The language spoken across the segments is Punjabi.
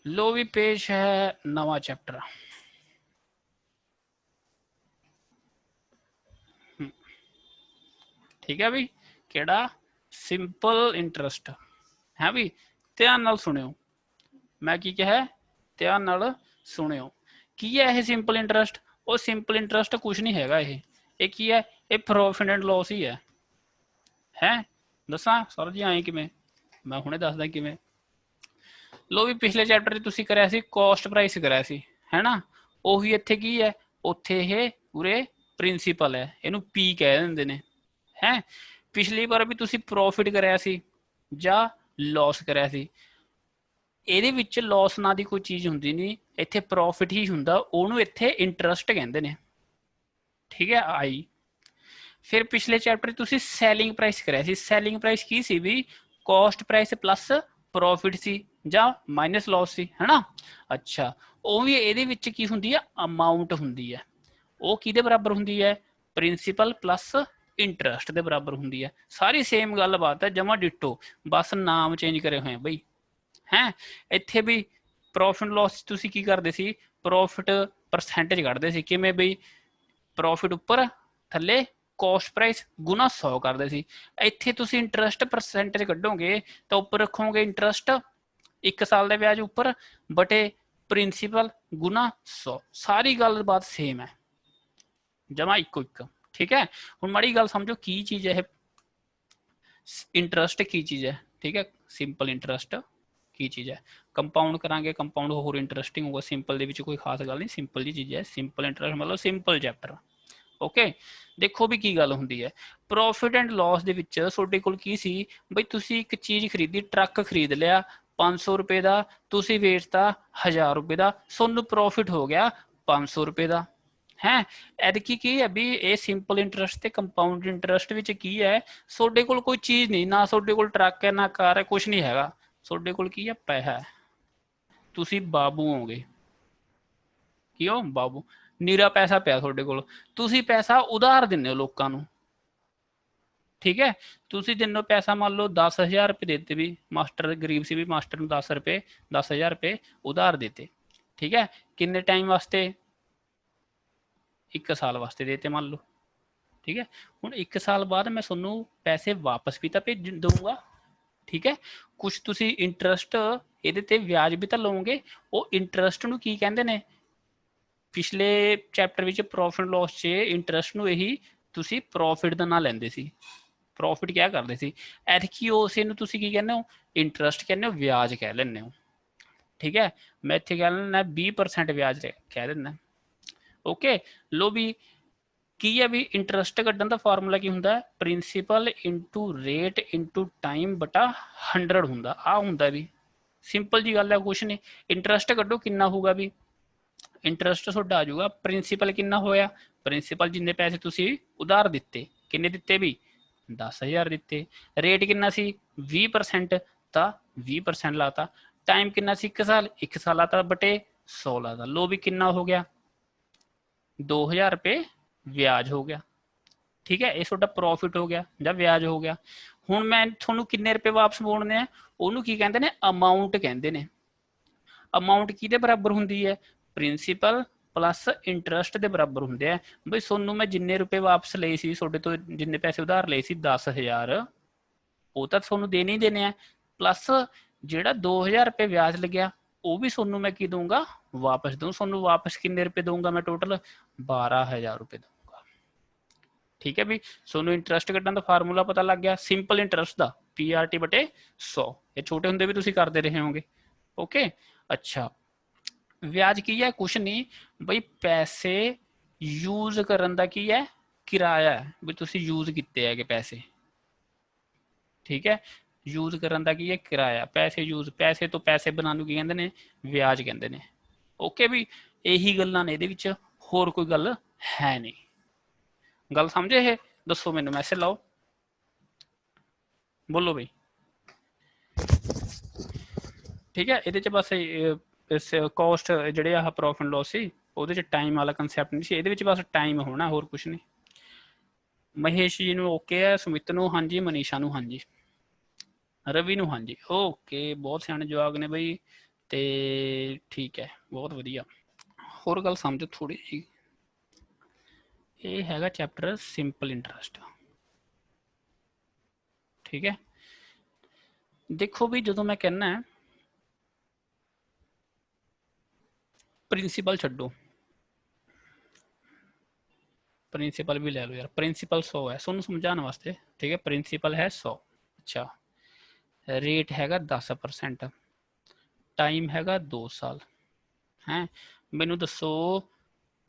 लो भी पेश है नवा चैप्टर। ठीक है भी केड़ा सिंपल इंटरस्ट है भी। ध्यान नाल सुनियो मैं की कहा ध्यान नाल सुनियो की है ये सिंपल इंटरस्ट। और सिंपल इंटरस्ट कुछ नहीं हैगा ये की है ये प्रॉफिट एंड लॉस ही है दसा सर जी आए किमें मैं हुणे दसदा किमें। लो भी पिछले चैप्टर तुसी करिया सी कॉस्ट प्राइस करिया सी है ना ਉਹੀ ਇੱਥੇ ਕੀ ਹੈ ਉੱਥੇ ਇਹ ਪੂਰੇ ਪ੍ਰਿੰਸੀਪਲ ਹੈ ਇਹਨੂੰ ਪੀ ਕਹਿ ਦਿੰਦੇ ਨੇ ਹੈ। ਪਿਛਲੀ ਵਾਰ ਵੀ ਤੁਸੀਂ ਪ੍ਰੋਫਿਟ ਕਰਿਆ ਸੀ ਜਾਂ ਲਾਸ ਕਰਿਆ ਸੀ ਇਹਦੇ ਵਿੱਚ ਲਾਸ ਨਾਂ ਦੀ ਕੋਈ ਚੀਜ਼ ਹੁੰਦੀ ਨਹੀਂ ਇੱਥੇ ਪ੍ਰੋਫਿਟ ਹੀ ਹੁੰਦਾ ਉਹਨੂੰ ਇੱਥੇ ਇੰਟਰਸਟ ਕਹਿੰਦੇ ਨੇ। ਠੀਕ ਹੈ ਆਈ ਫਿਰ ਪਿਛਲੇ ਚੈਪਟਰ ਤੁਸੀਂ ਸੈਲਿੰਗ ਪ੍ਰਾਈਸ ਕਰਿਆ ਸੀ ਸੈਲਿੰਗ ਪ੍ਰਾਈਸ ਕੀ ਸੀ ਵੀ ਕਾਸਟ ਪ੍ਰਾਈਸ ਪਲੱਸ ਪ੍ਰੋਫਿਟ ਸੀ ਜਾਂ ਮਾਈਨਸ ਲਾਸ ਸੀ ਹੈਨਾ। ਅੱਛਾ ਉਹ ਵੀ ਇਹਦੇ ਵਿੱਚ ਕੀ ਹੁੰਦੀ ਹੈ ਅਮਾਉਂਟ ਹੁੰਦੀ ਹੈ ਉਹ ਕਿਹਦੇ ਬਰਾਬਰ ਹੁੰਦੀ ਹੈ ਪ੍ਰਿੰਸੀਪਲ ਪਲੱਸ ਇੰਟਰਸਟ ਦੇ ਬਰਾਬਰ ਹੁੰਦੀ ਹੈ ਸਾਰੀ ਸੇਮ ਗੱਲਬਾਤ ਹੈ ਜਮਾ ਡਿਟੋ ਬਸ ਨਾਮ ਚੇਂਜ ਕਰੇ ਹੋਏ ਬਈ ਹੈ। ਇੱਥੇ ਵੀ ਪ੍ਰੋਫਿਟ ਲਾਸ ਤੁਸੀਂ ਕੀ ਕਰਦੇ ਸੀ ਪ੍ਰੋਫਿਟ ਪਰਸੈਂਟੇਜ ਕੱਢਦੇ ਸੀ ਕਿਵੇਂ ਬਈ ਪ੍ਰੋਫਿਟ ਉੱਪਰ ਥੱਲੇ ਕੋਸਟ ਪ੍ਰਾਈਸ ਗੁਣਾ 100 ਕਰਦੇ ਸੀ। ਇੱਥੇ ਤੁਸੀਂ ਇੰਟਰਸਟ ਪਰਸੈਂਟੇਜ ਕੱਢੋਗੇ ਤਾਂ ਉੱਪਰ ਰੱਖੋਗੇ ਇੰਟਰਸਟ 1 ਸਾਲ ਦੇ ਵਿਆਜ ਉੱਪਰ ਬਟੇ ਪ੍ਰਿੰਸੀਪਲ ਗੁਣਾ 100 ਸਾਰੀ ਗੱਲਬਾਤ ਸੇਮ ਹੈ ਜਮਾ ਇੱਕੋ ਇੱਕ। ठीक है ਹੁਣ ਮਾੜੀ ਗੱਲ ਸਮਝੋ ਕੀ ਚੀਜ਼ ਹੈ ਇਹ ਇੰਟਰਸਟ ਕੀ ਚੀਜ਼ ਹੈ। ਠੀਕ ਹੈ ਸਿੰਪਲ ਇੰਟਰਸਟ ਕੀ ਚੀਜ਼ ਹੈ ਕੰਪਾਊਂਡ ਕਰਾਂਗੇ ਕੰਪਾਊਂਡ ਹੋਰ ਇੰਟਰਸਟਿੰਗ ਹੋਊਗਾ ਸਿੰਪਲ ਦੇ ਵਿੱਚ ਕੋਈ ਖਾਸ ਗੱਲ ਨਹੀਂ ਸਿੰਪਲ ਜੀ ਚੀਜ਼ ਹੈ ਸਿੰਪਲ ਇੰਟਰਸਟ ਮਤਲਬ ਸਿੰਪਲ ਚੈਪਟਰ। ਓਕੇ ਦੇਖੋ ਵੀ ਕੀ ਗੱਲ ਹੁੰਦੀ ਹੈ ਪ੍ਰੋਫਿਟ ਐਂਡ ਲਾਸ ਦੇ ਵਿੱਚ ਤੁਹਾਡੇ ਕੋਲ ਕੀ ਸੀ ਬਈ ਤੁਸੀਂ ਇੱਕ ਚੀਜ਼ ਖਰੀਦੀ ਟਰੱਕ ਖਰੀਦ ਲਿਆ 500 ਰੁਪਏ ਦਾ ਤੁਸੀਂ ਵੇਚਤਾ 1000 ਰੁਪਏ ਦਾ ਤੁਹਾਨੂੰ ਪ੍ਰੋਫਿਟ ਹੋ ਗਿਆ 500 ਰੁਪਏ ਦਾ है। एदकी की है भी ये सिंपल इंटरस्ट ते कंपाउंड इंटरस्ट विच की है सोडे कोल कोई चीज़ नहीं ना सोडे कोल ट्रक है ना कार है कुछ नहीं हैगा सोडे कोल की है पैसा है तुसी बाबू होगे क्यों बाबू नीरा पैसा पिया सोडे कोल तुसी पैसा उधार दिंदे हो लोकां नूं। ठीक है तुसी दिनों पैसा मान लो 10,000 रुपये देते भी मास्टर गरीब से भी मास्टर नूं 10 रुपये 10,000 रुपये उधार देते। ठीक है किन्ने टाइम वास्ते 1 साल वास्ते देते मान लो। ठीक है हुण 1 साल बाद मैं तुहानूं पैसे वापस भी तो भेज दूंगा। ठीक है कुछ तुसी इंटरस्ट ਇਹਦੇ ਤੇ ਵਿਆਜ ਵੀ ਤਾਂ ਲਓਗੇ ਉਹ ਇੰਟਰਸਟ ਨੂੰ ਕੀ ਕਹਿੰਦੇ ਨੇ ਪਿਛਲੇ ਚੈਪਟਰ ਵਿੱਚ ਪ੍ਰੋਫਿਟ ਲਾਸ 'ਚ ਇੰਟਰਸਟ ਨੂੰ ਇਹੀ ਤੁਸੀਂ ਪ੍ਰੋਫਿਟ ਦਾ ਨਾਂ ਲੈਂਦੇ ਸੀ ਪ੍ਰੋਫਿਟ ਕਿਆ ਕਰਦੇ ਸੀ ਐਤਕੀ ਉਸੇ ਨੂੰ ਤੁਸੀਂ ਕੀ ਕਹਿੰਦੇ ਹੋ ਇੰਟਰਸਟ ਕਹਿੰਦੇ ਹੋ ਵਿਆਜ ਕਹਿ ਲੈਂਦੇ ਹੋ। ਠੀਕ ਹੈ ਮੈਂ ਇੱਥੇ ਕਹਿ ਲੈਣਾ 20% ਵਿਆਜ ਕਹਿ ਦਿੰਦਾ। ਓਕੇ ਲੋ ਵੀ ਕੀ ਹੈ ਵੀ ਇੰਟਰਸਟ ਕੱਢਣ ਦਾ ਫਾਰਮੂਲਾ ਕੀ ਹੁੰਦਾ principal into rate into time ਬਟਾ 100 ਹੁੰਦਾ ਆ ਹੁੰਦਾ ਵੀ ਸਿੰਪਲ ਜੀ ਗੱਲ ਹੈ ਕੁਛ ਨਹੀਂ ਇੰਟਰਸਟ ਕੱਢੋ ਕਿੰਨਾ ਹੋਊਗਾ ਵੀ ਇੰਟਰਸਟ ਤੁਹਾਡਾ ਆ ਜਾਊਗਾ ਪ੍ਰਿੰਸੀਪਲ ਕਿੰਨਾ ਹੋਇਆ ਪ੍ਰਿੰਸੀਪਲ ਜਿੰਨੇ ਪੈਸੇ ਤੁਸੀਂ ਉਧਾਰ ਦਿੱਤੇ ਕਿੰਨੇ ਦਿੱਤੇ ਵੀ 10,000 ਦਿੱਤੇ ਰੇਟ ਕਿੰਨਾ ਸੀ 20% ਤਾਂ 20% ਲਾਤਾ ਟਾਈਮ ਕਿੰਨਾ ਸੀ 1 ਸਾਲ 1 ਸਾਲ ਲਾਤਾ ਬਟੇ 100 ਲਾਤਾ ਲੋ ਵੀ ਕਿੰਨਾ ਹੋ ਗਿਆ 2,000 रुपये ਵਿਆਜ ਹੋ ਗਿਆ। ਠੀਕ ਹੈ ਇਹ ਤੁਹਾਡਾ ਪ੍ਰੋਫਿਟ ਹੋ ਗਿਆ ਜਾਂ ਵਿਆਜ ਹੋ ਗਿਆ। ਹੁਣ ਮੈਂ ਤੁਹਾਨੂੰ ਕਿੰਨੇ ਰੁਪਏ ਵਾਪਸ ਮੋੜਨੇ ਆ ਉਹਨੂੰ ਕੀ ਕਹਿੰਦੇ ਨੇ ਅਮਾਉਂਟ ਕਹਿੰਦੇ ਨੇ। ਅਮਾਉਂਟ ਕਿਹਦੇ ਬਰਾਬਰ ਹੁੰਦੀ ਹੈ ਪ੍ਰਿੰਸੀਪਲ ਪਲੱਸ ਇੰਟਰਸਟ ਦੇ ਬਰਾਬਰ ਹੁੰਦੇ ਆ ਬਈ ਤੁਹਾਨੂੰ ਮੈਂ ਜਿੰਨੇ ਰੁਪਏ ਵਾਪਸ ਲਏ ਸੀ ਤੁਹਾਡੇ ਤੋਂ ਜਿੰਨੇ ਪੈਸੇ ਉਧਾਰ ਲਏ ਸੀ 10,000 ਉਹ ਤਾਂ ਤੁਹਾਨੂੰ ਦੇਣੇ ਹੀ ਦੇਣੇ ਆ ਪਲੱਸ ਜਿਹੜਾ 2,000 रुपये ਵਿਆਜ ਲੱਗਿਆ ਉਹ ਵੀ ਤੁਹਾਨੂੰ ਮੈਂ ਕੀ ਦਊਂਗਾ ਵਾਪਸ ਦਊਂ ਤੁਹਾਨੂੰ ਵਾਪਸ ਕਿੰਨੇ ਰੁਪਏ ਦਊਂਗਾ ਮੈਂ ਟੋਟਲ 12,000 रुपये ਦਊਂਗਾ। ਠੀਕ ਹੈ ਵੀ ਤੁਹਾਨੂੰ ਇੰਟਰਸਟ ਕੱਢਣ ਦਾ ਫਾਰਮੂਲਾ ਪਤਾ ਲੱਗ ਗਿਆ ਸਿੰਪਲ ਇੰਟਰਸਟ ਦਾ PRT ਬਟੇ 100 ਇਹ ਛੋਟੇ ਹੁੰਦੇ ਵੀ ਤੁਸੀਂ ਕਰਦੇ ਰਹੇ ਹੋਗੇ। ਓਕੇ ਅੱਛਾ ਵਿਆਜ ਕੀ ਹੈ ਕੁਛ ਨਹੀਂ ਬਈ ਪੈਸੇ ਯੂਜ਼ ਕਰਨ ਦਾ ਕੀ ਹੈ ਕਿਰਾਇਆ ਵੀ ਤੁਸੀਂ ਯੂਜ਼ ਕੀਤੇ ਹੈਗੇ ਪੈਸੇ। ਠੀਕ ਹੈ ਯੂਜ਼ ਕਰਨ ਦਾ ਕੀ ਹੈ ਕਿਰਾਇਆ ਪੈਸੇ ਯੂਜ਼ ਪੈਸੇ ਤੋਂ ਪੈਸੇ ਬਣਾਉਣ ਨੂੰ ਕੀ ਕਹਿੰਦੇ ਨੇ ਵਿਆਜ ਕਹਿੰਦੇ ਨੇ। ਓਕੇ ਵੀ ਇਹੀ ਗੱਲਾਂ ਨੇ ਇਹਦੇ ਵਿੱਚ ਹੋਰ ਕੋਈ ਗੱਲ ਹੈ ਨਹੀਂ ਗੱਲ ਸਮਝੇ ਇਹ ਦੱਸੋ ਮੈਨੂੰ ਮੈਸੇਜ ਲਾਓ ਬੋਲੋ ਬਈ। ਠੀਕ ਹੈ ਇਹਦੇ 'ਚ ਬਸ ਕੋਸਟ ਜਿਹੜੇ ਆਹ ਪ੍ਰੋਫਿਟ ਲੋਸ ਸੀ ਉਹਦੇ 'ਚ ਟਾਈਮ ਵਾਲਾ ਕੰਸੈਪਟ ਨਹੀਂ ਸੀ ਇਹਦੇ ਵਿੱਚ ਬਸ ਟਾਈਮ ਹੋਣਾ ਹੋਰ ਕੁਛ ਨਹੀਂ। ਮਹੇਸ਼ ਜੀ ਨੂੰ ਓਕੇ ਹੈ ਸੁਮਿਤ ਨੂੰ ਹਾਂਜੀ ਮਨੀਸ਼ਾ ਨੂੰ ਹਾਂਜੀ ਰਵੀ ਨੂੰ ਹਾਂਜੀ ਓਕੇ ਬਹੁਤ ਸਿਆਣੇ ਜਵਾਬ ਨੇ ਬਈ ਤੇ ਠੀਕ ਹੈ, ਬਹੁਤ ਵਧੀਆ। ਹੋਰ ਗੱਲ ਸਮਝੋ ਥੋੜੀ ਜੀ, ਇਹ ਹੈਗਾ ਚੈਪਟਰ ਸਿੰਪਲ ਇੰਟਰਸਟ। ਠੀਕ ਹੈ, ਦੇਖੋ ਵੀ ਜਦੋਂ ਮੈਂ ਕਹਿੰਦਾ ਪ੍ਰਿੰਸੀਪਲ ਛੱਡੋ, ਪ੍ਰਿੰਸੀਪਲ भी ले लो यार, प्रिंसिपल 100 है सोनू समझाने वास्ते। ठीक है, प्रिंसिपल है 100। अच्छा, रेट हैगा 10%, टाइम हैगा 2 साल है। मैनू दसो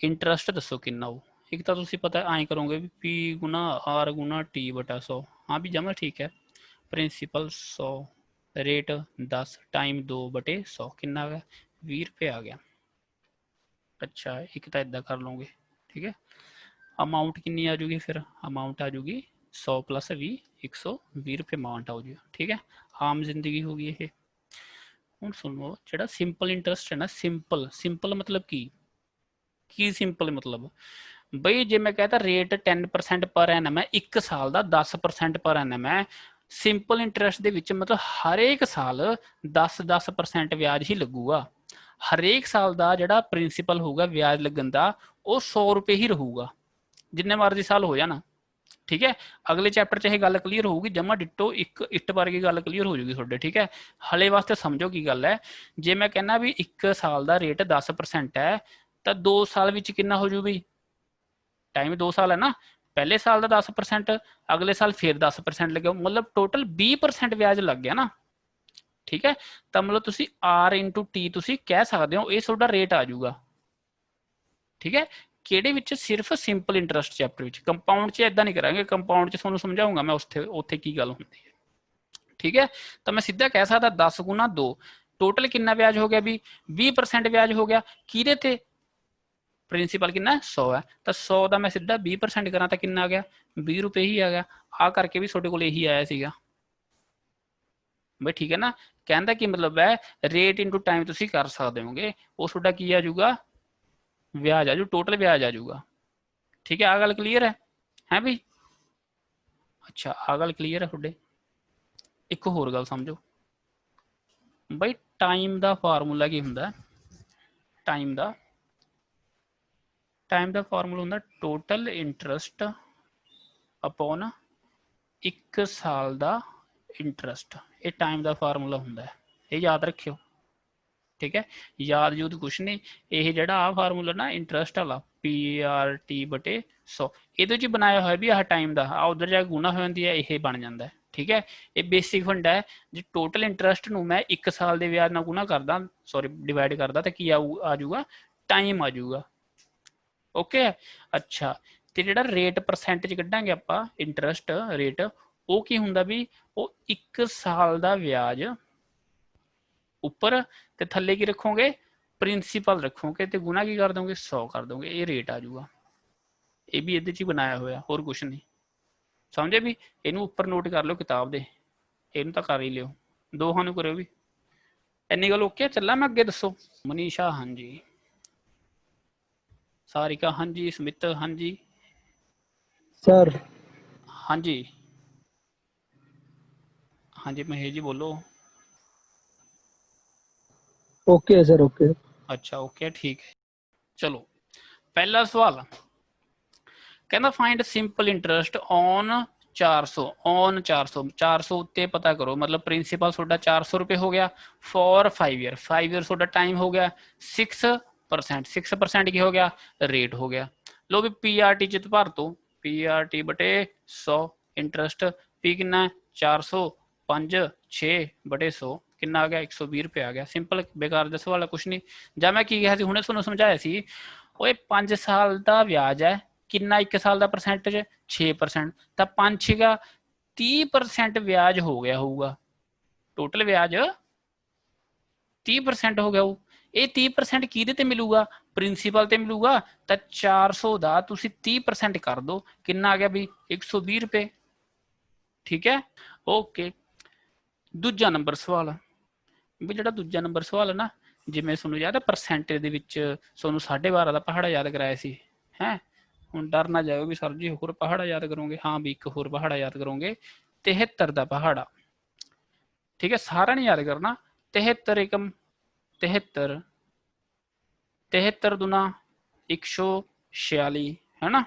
इंटरस्ट दसो किन्ना हो। एक तो तुम पता आए करोगे भी पी गुना आर गुना टी बटा 100। हाँ भी जमा ठीक है। प्रिंसिपल 100, रेट 10, टाइम 2 बटे 100 किन्ना आ गया 20 रुपये आ गया। अच्छा, एक तो इदा कर लोगे। ठीक है, अमाउंट कितनी आ जूगी फिर, अमाउंट आ जूगी 100 प्लस 20, 120 रुपये अमाउंट आ जूगी। ठीक है, आम जिंदगी होगी ये। ਹੁਣ ਸੁਣੋ, ਜਿਹੜਾ ਸਿੰਪਲ ਇੰਟਰਸਟ ਹੈ ਨਾ, ਸਿੰਪਲ ਮਤਲਬ ਕੀ ਸਿੰਪਲ ਮਤਲਬ ਬਈ ਜੇ ਮੈਂ ਕਹਤਾ ਰੇਟ 10% ਪਰ ਐਨਮ ਹੈ 1 ਸਾਲ ਦਾ 10% ਪਰ ਐਨਮ ਹੈ, ਸਿੰਪਲ ਇੰਟਰਸਟ ਦੇ ਵਿੱਚ ਮਤਲਬ ਹਰੇਕ ਸਾਲ 10% ਵਿਆਜ ਹੀ ਲੱਗੂਗਾ। ਹਰੇਕ ਸਾਲ ਦਾ ਜਿਹੜਾ ਪ੍ਰਿੰਸੀਪਲ ਹੋਊਗਾ ਵਿਆਜ ਲੱਗਣ ਦਾ ਉਹ 100 ਰੁਪਏ ਹੀ ਰਹੂਗਾ, ਜਿੰਨੇ ਮਰਜ਼ੀ ਸਾਲ ਹੋ ਜਾਣਾ। ठीक है, अगले चैप्टर च गल क्लीयर होगी, जमा डिटो एक इट वर्गी गल क्लीयर हो जाएगी थोड़े। ठीक है, हले वास्ते समझो की गल है। जे मैं कहना भी 1 साल का रेट 10% है तो 2 साल में कितना हो जू भी, टाइम 2 साल है ना, पहले साल का 10%, अगले साल फिर 10% लगे, मतलब टोटल 20% ब्याज लग गया ना। ठीक है, तो मतलब तुसी आर इंटू टी तुसी कह सकते हो, ये थोड़ा रेट आ जाऊगा। ठीक है, ਕਿਹੜੇ ਵਿੱਚ ਸਿਰਫ ਸਿੰਪਲ ਇੰਟਰਸਟ ਚੈਪਟਰ ਵਿੱਚ, ਕੰਪਾਊਂਡ 'ਚ ਇਦਾਂ ਨਹੀਂ ਕਰਾਂਗੇ, ਕੰਪਾਊਂਡ 'ਚ ਤੁਹਾਨੂੰ ਸਮਝਾਉਂਗਾ ਮੈਂ ਉੱਥੇ ਕੀ ਗੱਲ ਹੁੰਦੀ ਹੈ। ਠੀਕ ਹੈ, ਤਾਂ ਮੈਂ ਸਿੱਧਾ ਕਹਿ ਸਕਦਾ 10 ਗੁਣਾ 2 ਟੋਟਲ ਕਿੰਨਾ ਵਿਆਜ ਹੋ ਗਿਆ ਵੀ 20% ਵਿਆਜ ਹੋ ਗਿਆ। ਕਿਹਦੇ ਤੇ, ਪ੍ਰਿੰਸੀਪਲ ਕਿੰਨਾ 100 ਹੈ, ਤਾਂ 100 ਦਾ ਮੈਂ ਸਿੱਧਾ 20% ਕਰਾਂ ਤਾਂ ਕਿੰਨਾ ਆ ਗਿਆ 20 ਰੁਪਏ ਹੀ ਆ ਗਿਆ। ਆ ਕਰਕੇ ਵੀ ਤੁਹਾਡੇ ਕੋਲ ਇਹੀ ਆਇਆ ਸੀਗਾ ਬਈ। ਠੀਕ ਹੈ ਨਾ, ਕਹਿੰਦਾ ਕੀ ਮਤਲਬ ਹੈ, ਰੇਟ ਇਨਟੂ ਟਾਈਮ ਤੁਸੀਂ ਕਰ ਸਕਦੇ ਹੋਗੇ, ਉਹ ਤੁਹਾਡਾ ਕੀ ਆ ਜਾਊਗਾ ਵਿਆਜ ਆ ਜੂ, ਟੋਟਲ ਵਿਆਜ ਆ ਜਾਊਗਾ। ठीक है, आ गल क्लीयर है भी। अच्छा, आ गल क्लीयर है थोड़े। एक होर गल समझो बई, टाइम का फार्मूला की हुंदा, टाइम का फार्मूला हुंदा टोटल इंटरस्ट अपॉन 1 साल का इंटरस्ट। ये टाइम का फार्मूला हुंदा, ये याद रखियो। ठीक है, याद यूद कुछ नहीं, ये जड़ा आ फार्मूला ना इंटरस्ट वाला पी आर टी बटे 100 ये बनाया हुआ भी आह टाइम का, आ उधर जाके गुना हो जाती है, ये बन जाता है। ठीक है, ये बेसिक फंड है। जो टोटल इंटरस्ट नूं मैं 1 साल के ब्याज नाल गुना करदा, सॉरी डिवाइड करदा, तो की आ जाऊगा टाइम आ जाऊगा। ओके, अच्छा, तो जो रेट परसेंटेज कढ़ांगे आपां इंटरस्ट रेट, वो की हुंदा भी, वो 1 साल का ब्याज उपर ते थले की रखोगे प्रिंसीपल रखोगे, तो गुना की कर दोगे 100 कर दोगे, ये रेट आ जाऊगा। ये भी ये बनाया हुआ, होर कुछ नहीं। समझे भी, इनू उपर नोट कर लो किताब दे, इन तो कर ही लियो, दोहां नू करो भी। इन्नी गल ओके, चला मैं अगे दसो। मनीषा हाँ जी, सारिका हाँ जी, स्मित हाँ जी सर, हाँ जी हाँ जी, महेश जी बोलो। Okay sir, okay. अच्छा ओके, ठीक है। चलो, पहला सवाल कहना find simple interest on 400 on 400 उत्ते पता करो, मतलब प्रिंसीपल थोड़ा 400 रुपये हो गया फॉर 5 ईयर, 5 ईयर थोड़ा टाइम हो गया 6%, 6% की हो गया रेट हो गया। लो भी पी आर टी चित भर दो, पी आर टी बटे 100 इंटरस्ट, पी कितना 400 5 6 बटे 100 कितना आ गया 120 रुपये आ गया। सिंपल, बेकार दस वाला कुछ नहीं। जब मैं की कहा हुणे तुहानूं समझाया सी, ओए 5 साल का ब्याज है, कितना 1 साल का परसेंटेज 6%, तो 5 6 का 30% ब्याज हो गया होगा, टोटल ब्याज 30% हो गया हो। ये 30% किहदे ते मिलूगा, प्रिंसीपल ते मिलूगा। तो 400 का तुसी 30% कर दो, कितना आ गया भी 120 रुपये। ठीक है, ओके। दूजा नंबर सवाल भी, जो दूजा नंबर सवाल है ना, जिमें तुहानूं याद है परसेंटेज दे विच तुहानूं 12.5 का पहाड़ा याद कराया सी है। हुण डर ना जाओ भी सर जी होर पहाड़ा याद करोगे, हाँ भी एक होर पहाड़ा याद करोगे 73 का पहाड़ा। ठीक है, सारा नहीं याद करना, 73 एकम 73 73 दूना 146 है ना,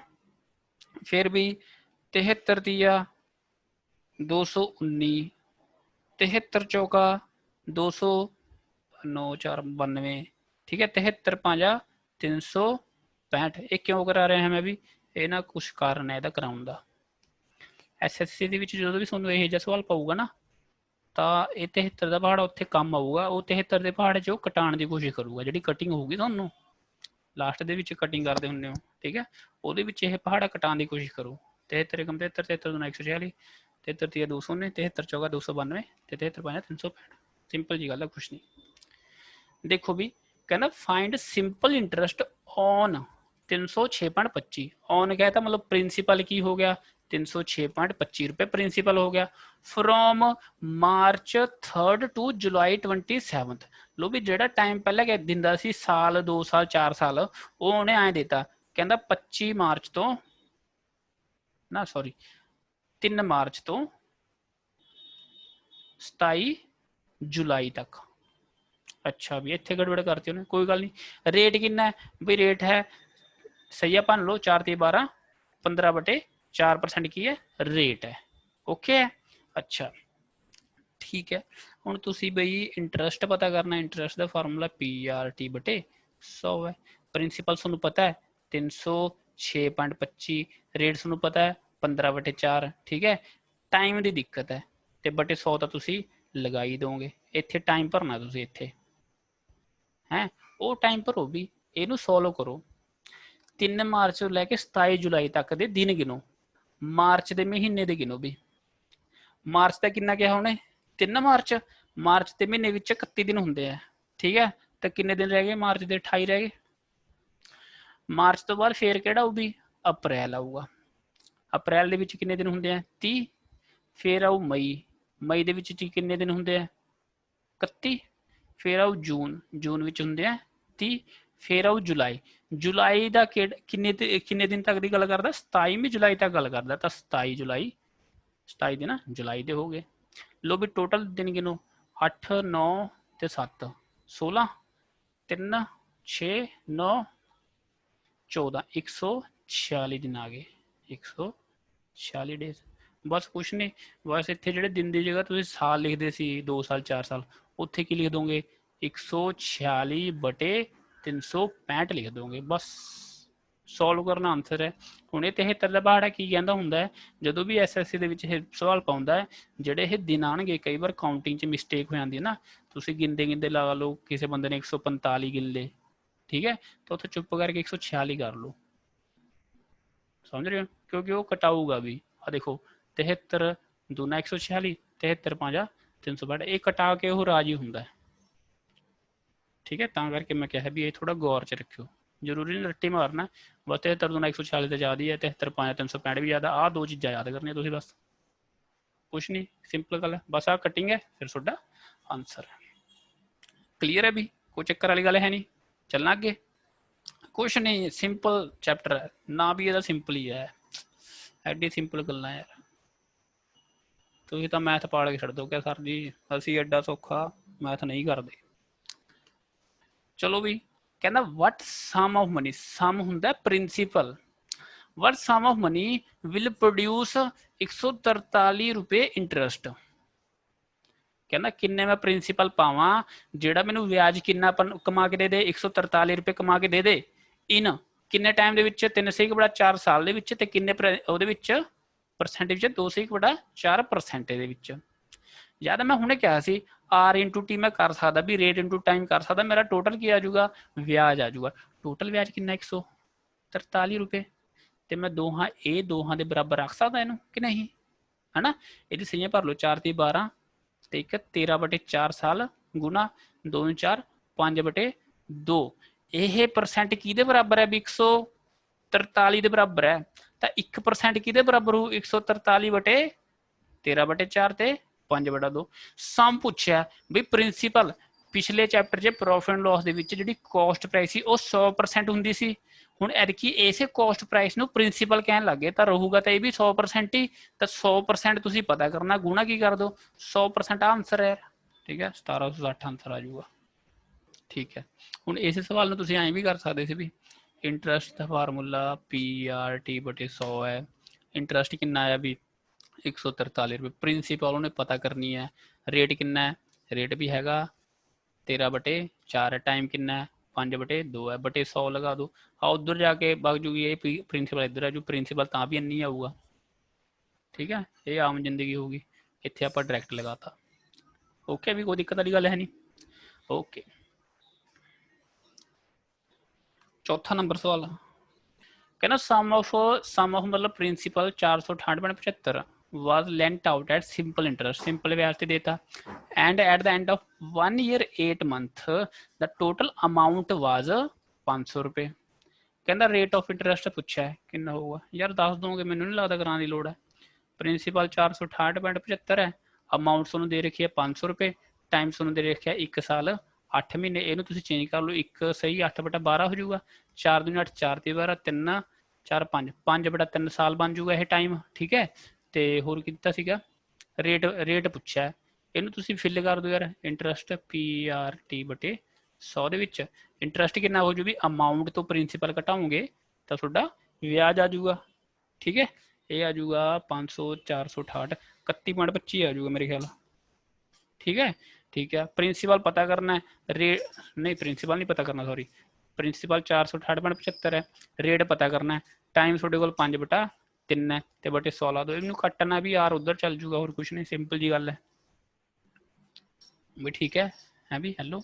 फिर भी 73 दिया 219, 73 चौका 200, 9 4 92, ठीक है, 73 पांजा 365। ये क्यों करा रहे हैं हम अभी, ये ना कुछ कारण है ਇਹਦਾ ਕਰਾਉਣ ਦਾ। ਐਸਐਸਸੀ ਦੇ ਵਿੱਚ ਜਦੋਂ ਵੀ ਤੁਹਾਨੂੰ ਇਹ ਜਿਹਾ ਸਵਾਲ ਪਾਊਗਾ ਨਾ, ਤਾਂ ਇਹ 73 ਦਾ ਪਹਾੜਾ ਉੱਥੇ ਕੰਮ ਆਊਗਾ, ਉਹ 73 ਦੇ ਪਹਾੜੇ 'ਚ ਉਹ ਕਟਾਉਣ ਦੀ ਕੋਸ਼ਿਸ਼ ਕਰੂਗਾ, ਜਿਹੜੀ ਕਟਿੰਗ ਹੋਊਗੀ ਤੁਹਾਨੂੰ ਲਾਸਟ ਦੇ ਵਿੱਚ ਕਟਿੰਗ ਕਰਦੇ ਹੁੰਦੇ ਹੋ, ਠੀਕ ਹੈ, ਉਹਦੇ ਵਿੱਚ ਇਹ ਪਹਾੜਾ ਕਟਾਉਣ ਦੀ ਕੋਸ਼ਿਸ਼ ਕਰੂ। 73 ਕਮ 73, 73 दूना 146, 73 तीया 219, 73 चौका 292, 73 पांजा 365। ਸਿੰਪਲ ਜੀ ਗੱਲ ਹੈ, ਕੁਛ ਨਹੀਂ। ਦੇਖੋ ਵੀ ਕਹਿੰਦਾ find simple interest on 306.25। On कहता मतलब प्रिंसिपल की हो गया 306.25 रुपए प्रिंसिपल हो गया from March 3rd to July 27th। लो भी जेड़ा टाइम पहले दिंदा सी साल 2 साल 4 साल, वो उन्हें आए देता, कहता 25 मार्च तो ना सॉरी 3 मार्च तो 27 जुलाई तक। अच्छा भी इतने गड़बड़ करती उन्हें, कोई गल नहीं। रेट कितना है भाई, रेट है सही है, भन लो 4 ती 12 15/4% की है रेट है, ओके है। अच्छा ठीक है, हुण तुसी बई इंटरस्ट पता करना, इंटरस्ट का फार्मूला PRT/100 है। प्रिंसीपल तुहानू पता है 306.25, रेट तुहानू पता है 15/4, ठीक है। टाइम की दिक्कत है तो बटे 100 तो तुसी लगा ही दोगे, इत्थे टाइम भरना तुसी इत्थे है, वो टाइम भरो भी, इनू सॉल्व करो। 3 मार्च तो लैके 27 जुलाई तक के दिन गिनो, मार्च के महीने के गिनो भी। मार्च का कितना क्या उन्हें 3 मार्च, मार्च के महीने 31 दिन होंगे है, ठीक है, तो किन्ने दिन रह गए मार्च के 28 रह गए। मार्च तो बाद फिर केड़ा आऊ भी अप्रैल आऊगा, अप्रैल के किन्ने दिन होंगे हैं 30, फिर आऊ मई, मई के किन्ने दिन होंगे हैं 31, फिर आऊ जून, जून में होंगे हैं 30, फिर आऊ जुलाई, जुलाई का किन्ने दिन तक की गल करता 27 जुलाई तक गल करता, तो 27 जुलाई 27 दिन जुलाई के हो गए। लो भी टोटल दिन गिनो 8 9 ते 7 16 3 6 9 14 146 दिन आ गए, 146 डेज। बस कुछ नहीं, बस इतने जो दिन की जगह तुम साल लिखते सी 2 साल 4 साल, उत्थे की लिख दोगे 146/365 लिख दोगे, बस सॉल्व करना आंसर है। हुण ये 73 का पहाड़ा की कहता होंगे, जो भी SSC के सवाल पाउंदा है, जोड़े ये दिन आएंगे कई बार काउंटिंग च मिसटेक हो जाती है ना, तुम गिनते गिनते ला लो किसी बंदे ने 145 गिन ले, ठीक है, तो उत्थे चुप करके 146 कर लो, समझ रहे हो, क्योंकि वो कटाऊगा भी। आ देखो 73 दूना 146, 73 पांजा 365, ये कटा के वो राजी होंगे, ठीक है, तां करके मैं कहा भी ये थोड़ा गौर च रखियो, जरूरी नहीं रट्टी मारना, बस 73 दूना 146 तो ज़्यादा ही है, 73 पांजा 365 भी ज़्यादा, आ 2 चीज़ा याद करनी तुसीं बस, कुछ नहीं, सिंपल गल है, बस आ कटिंग है फिर तुहाडा आंसर है। क्लीयर है भी, कोई चक्कर वाली गल है नहीं, चलना अगे, कुछ नहीं, सिंपल चैप्टर है ना भी, ये सिंपल ही है, एडी सिंपल गल्लां यार, तुसीं तां मैथ पाड़ के छड्ड दो क्या सर जी, असीं एडा सौखा मैथ नहीं करते। चलो भी कहना what sum of money, sum हुंदा principal, what sum of money will produce 143 रुपए इंटरस्ट। कहना किन्ने मैं प्रिंसीपल पावा जेड़ा मैनू ब्याज किन्ना कमा के दे दे 143 रुपए कमा के दे दे, इन किन्ने टाइम दे विच 3/4 साल दे विच, ते किन्ने ओहदे विच परसेंट 2/4% दे विच। याद मैं हुणे कहा सी R/T मैं कर सकता भी, रेट इंटू टाइम कर सकता, मेरा टोटल की आ जाऊगा ब्याज आ जाऊगा, टोटल ब्याज कितना 143 रुपए, तो मैं दोहां ये दोहां के बराबर रख सकता इनू कि नहीं, है ना। ये सही भर लो 4 ती 12 तो 13/4 साल गुना 2 4 5/2, यह परसेंट कि बराबर है भी 143 के बराबर है, तो 1% कि बराबर हो 143/13/4 ते 5/2। सम पूछा भी प्रिंसीपल पिछले चैप्टर च प्रॉफिट एंड लॉस जी कॉस्ट प्राइस सी 100% होंगी सी, हुण एदकी इस कॉस्ट प्राइस नूं प्रिंसीपल कहन लग गए, तो रहूगा तो यह भी 100% ही, तो 100% तुसीं पता करना, गुणा की कर दो 100% आंसर है, ठीक है 1760 आंसर आ जाऊगा। ठीक है। हुण इस सवाल नूं तुसीं ऐं भी कर सकदे सी भी इंटरस्ट का फार्मूला PRT/100 है। इंटरस्ट कितना आया भी 143 रुपये। प्रिंसीपल उन्हें पता करनी है। रेट कितना है, रेट भी हैगा 13/4 है। टाइम कितना है 5/2 है। बटे 100 लगा दो। हाँ उधर जाके बग जूगी ये प्रिंसीपल इधर है जो प्रिंसीपल तां भी इन्नी आऊगा। ठीक है, ये आम जिंदगी होगी। इत्थे आपां डायरैक्ट लगाता। ओके भी कोई दिक्कत वाली गल है नहीं। ओके चौथा नंबर सवाल कहना सम ऑफ मतलब principal 468.75 was lent out at simple interest, simple ब्याज से देता, and at the end of 1 year 8 month the total amount was 500 रुपए। कहना रेट ऑफ इंटरस्ट पूछा है कितना होगा यार दस दोगे, मैंने नहीं लगता कराने की लोड़ है। प्रिंसिपल 468.75 है, अमाउंट सोनू दे रखी है 500 रुपए, टाइम सोनू दे रखा है 1 साल 8 महीने। ਇਹਨੂੰ ਤੁਸੀਂ ਚੇਂਜ ਕਰ ਲਓ, 1 ਸਹੀ 8/12 ਹੋ ਜਾਊਗਾ, 4 दूनी 8 4 ਤੇ 12 3 4 5 5/3 ਸਾਲ ਬਣ ਜਾਊਗਾ ਇਹ ਟਾਈਮ। ਠੀਕ ਹੈ, ਤੇ ਹੋਰ ਕੀ ਦਿੱਤਾ ਸੀਗਾ ਰੇਟ ਪੁੱਛਿਆ ਹੈ, ਇਹਨੂੰ ਤੁਸੀਂ ਫਿਲ ਕਰ ਦਿਓ ਯਾਰ। ਇੰਟਰਸਟ PRT/100 ਦੇ ਵਿੱਚ ਇੰਟਰਸਟ ਕਿੰਨਾ ਹੋ ਜੂ ਵੀ ਅਮਾਊਂਟ ਤੋਂ ਪ੍ਰਿੰਸੀਪਲ ਘਟਾਓਗੇ ਤਾਂ ਤੁਹਾਡਾ ਵਿਆਜ ਆ ਜਾਊਗਾ। ਠੀਕ ਹੈ, ਇਹ ਆ ਜਾਊਗਾ 500 468 31.25 आ जाऊगा मेरे ख्याल। ठीक है, ठीक है। प्रिंसिपल पता करना है, रेट नहीं प्रिंसिपल नहीं पता करना, सॉरी प्रिंसिपल 468.75 है, रेट पता करना है, टाइम थोड़े को 5/3 है तो बटे 100 ला दो। इनू कटना भी यार उधर चल जूगा, और कुछ नहीं, सिंपल जी गल है भी। ठीक है भी। हेलो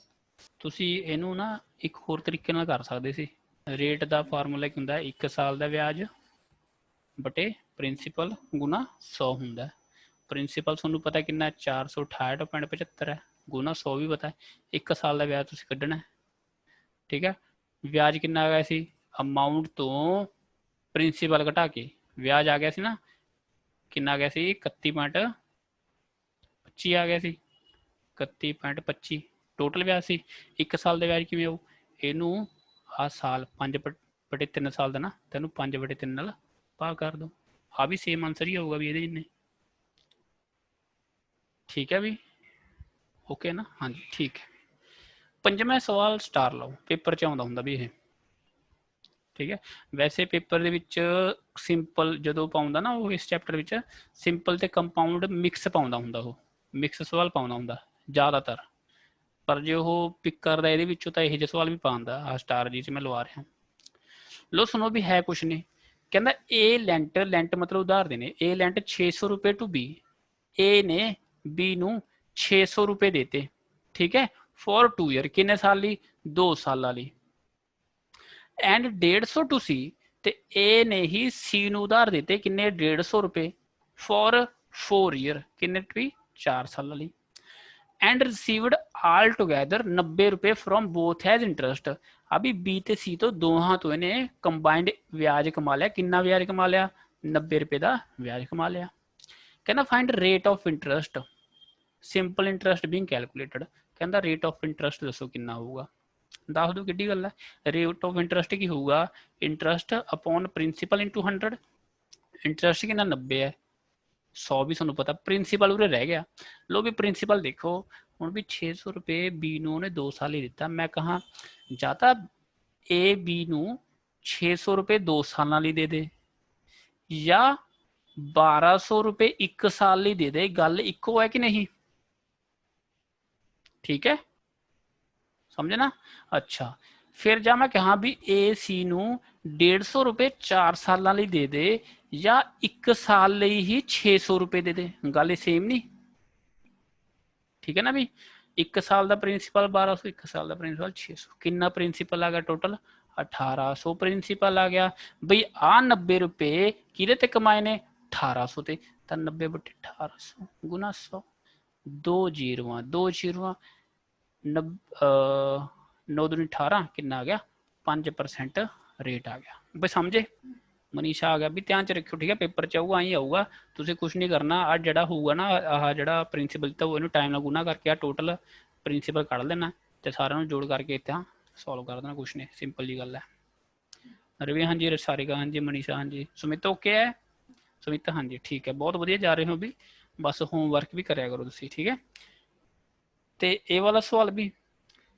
तुसी इनू ना एक होर तरीके नाल कर सकदे सी। रेट का फार्मूला की हुंदा 1 साल का ब्याज बटे प्रिंसीपल गुना 100 होंगे। प्रिंसीपल थोनू पता कि 468.75 है, गुना 100 भी पता है। 1 साल का ब्याज तुसीं कड्ढना है। ठीक है, ब्याज कितना आ गया सी अमाउंट तो प्रिंसीपल घटा के ब्याज आ गया सी ना, कितना आ गया सी 31.25 आ गया सी, 31.25 टोटल ब्याज सी। 1 साल का ब्याज किवें आऊ, इनू आ साल 5/3 साल का ना, तो 5/3 नाल भाग कर दो, आ भी सेम आंसर ही होगा भी ये जिन्ने। ठीक है भी, ओके ना, हाँ जी ठीक है। पंजवां सवाल स्टार लाओ, पेपर च आउंदा हुंदा भी ये। ठीक है, वैसे पेपर दे विच सिंपल जो पाउंदा ना वो इस चैप्टर विच सिंपल ते कंपाउंड मिक्स पाउंदा हुंदा, वो मिक्स सवाल पाउंदा हुंदा ज़्यादातर, पर जो वो पिक करदा इहदे विचों तां इहो जिहे सवाल भी पाउंदा। आ स्टार जी च मैं लवा रहा। लो सुनो भी है कुछ नहीं, कहना ए लेंट मतलब उधार देने, ए लेंट 600 रुपये टू बी, ए ने बी नू 600 रुपये देते। ठीक है, फॉर 2 ईयर, किन्ने साल ली 2 साल ली। एंड 150 टू सी, ते ए ने ही सी नू उधार देते किन्ने 150 रुपये फॉर 4 ईयर, किन्ने भी 4 साल ली। एंड रिसीव्ड ऑल टुगैदर 90 रुपये फ्रॉम बोथ हैज इंटरस्ट। अभी बी ते सी तो दोहां तो इन्हें कंबाइंड ब्याज कमा लिया, किन्ना ब्याज कमा लिया 90 रुपये का ब्याज कमा लिया। कहना find rate of interest, simple interest being calculated. कहना रेट ऑफ इंटरस्ट दसो किन्ना होगा, दस दो कि गल है। रेट ऑफ इंटरस्ट की होगा interest upon principal into 100, interest कितना 90 है, 100 भी सूँ पता, प्रिंसीपल उरे रह गया। लो भी प्रिंसीपल देखो हूँ भी 600 रुपये बी नू ने 2 साल ही दिता, मैं कहा जाता ए बी नू 600 रुपये 2 साल ही दे दे, या 1200 रुपये 1 साल ही दे दे, गल इको है कि नहीं। ठीक है, समझे ना। अच्छा फिर जा मैं कहा भी ए सी नू 150 रुपये 4 साल ही दे दे, या 1 साल ही 600 रुपये दे दे, गल सेम नहीं। ठीक है ना भी, 1 साल का प्रिंसीपल 1200, 1 साल का प्रिंसीपल 600, कितना प्रिंसीपल आ गया टोटल 1800 प्रिंसीपल आ गया। बई आ 90 रुपये कि कमाए ने 1800 ते, 90/1800 गुना 100, 2 जीरो 9 दूनी 18 कितना आ गया 5% रेट आ गया। बस समझे, मनीषा आ गया भी ध्यान च रखियो। ठीक है, पेपर च आऊगा ही आऊगा, तुझे कुछ नहीं करना। आ जड़ा होगा ना आह जड़ा प्रिंसीपल तो वो टाइम ना गुना करके आ टोटल प्रिंसीपल कढ़ लेना, तो सारे जोड़ करके इतना सॉल्व कर देना, कुछ नहीं, सिंपल जी गल है। रवि हाँ जी, सारिका हाँ जी, मनीषा हाँ जी, सुमित ओके है, सुमित हाँ जी ठीक है, बहुत वधिया जा रहे हो भी, बस होमवर्क भी कराया करो तुसी। ठीक है, तो ये वाला सवाल भी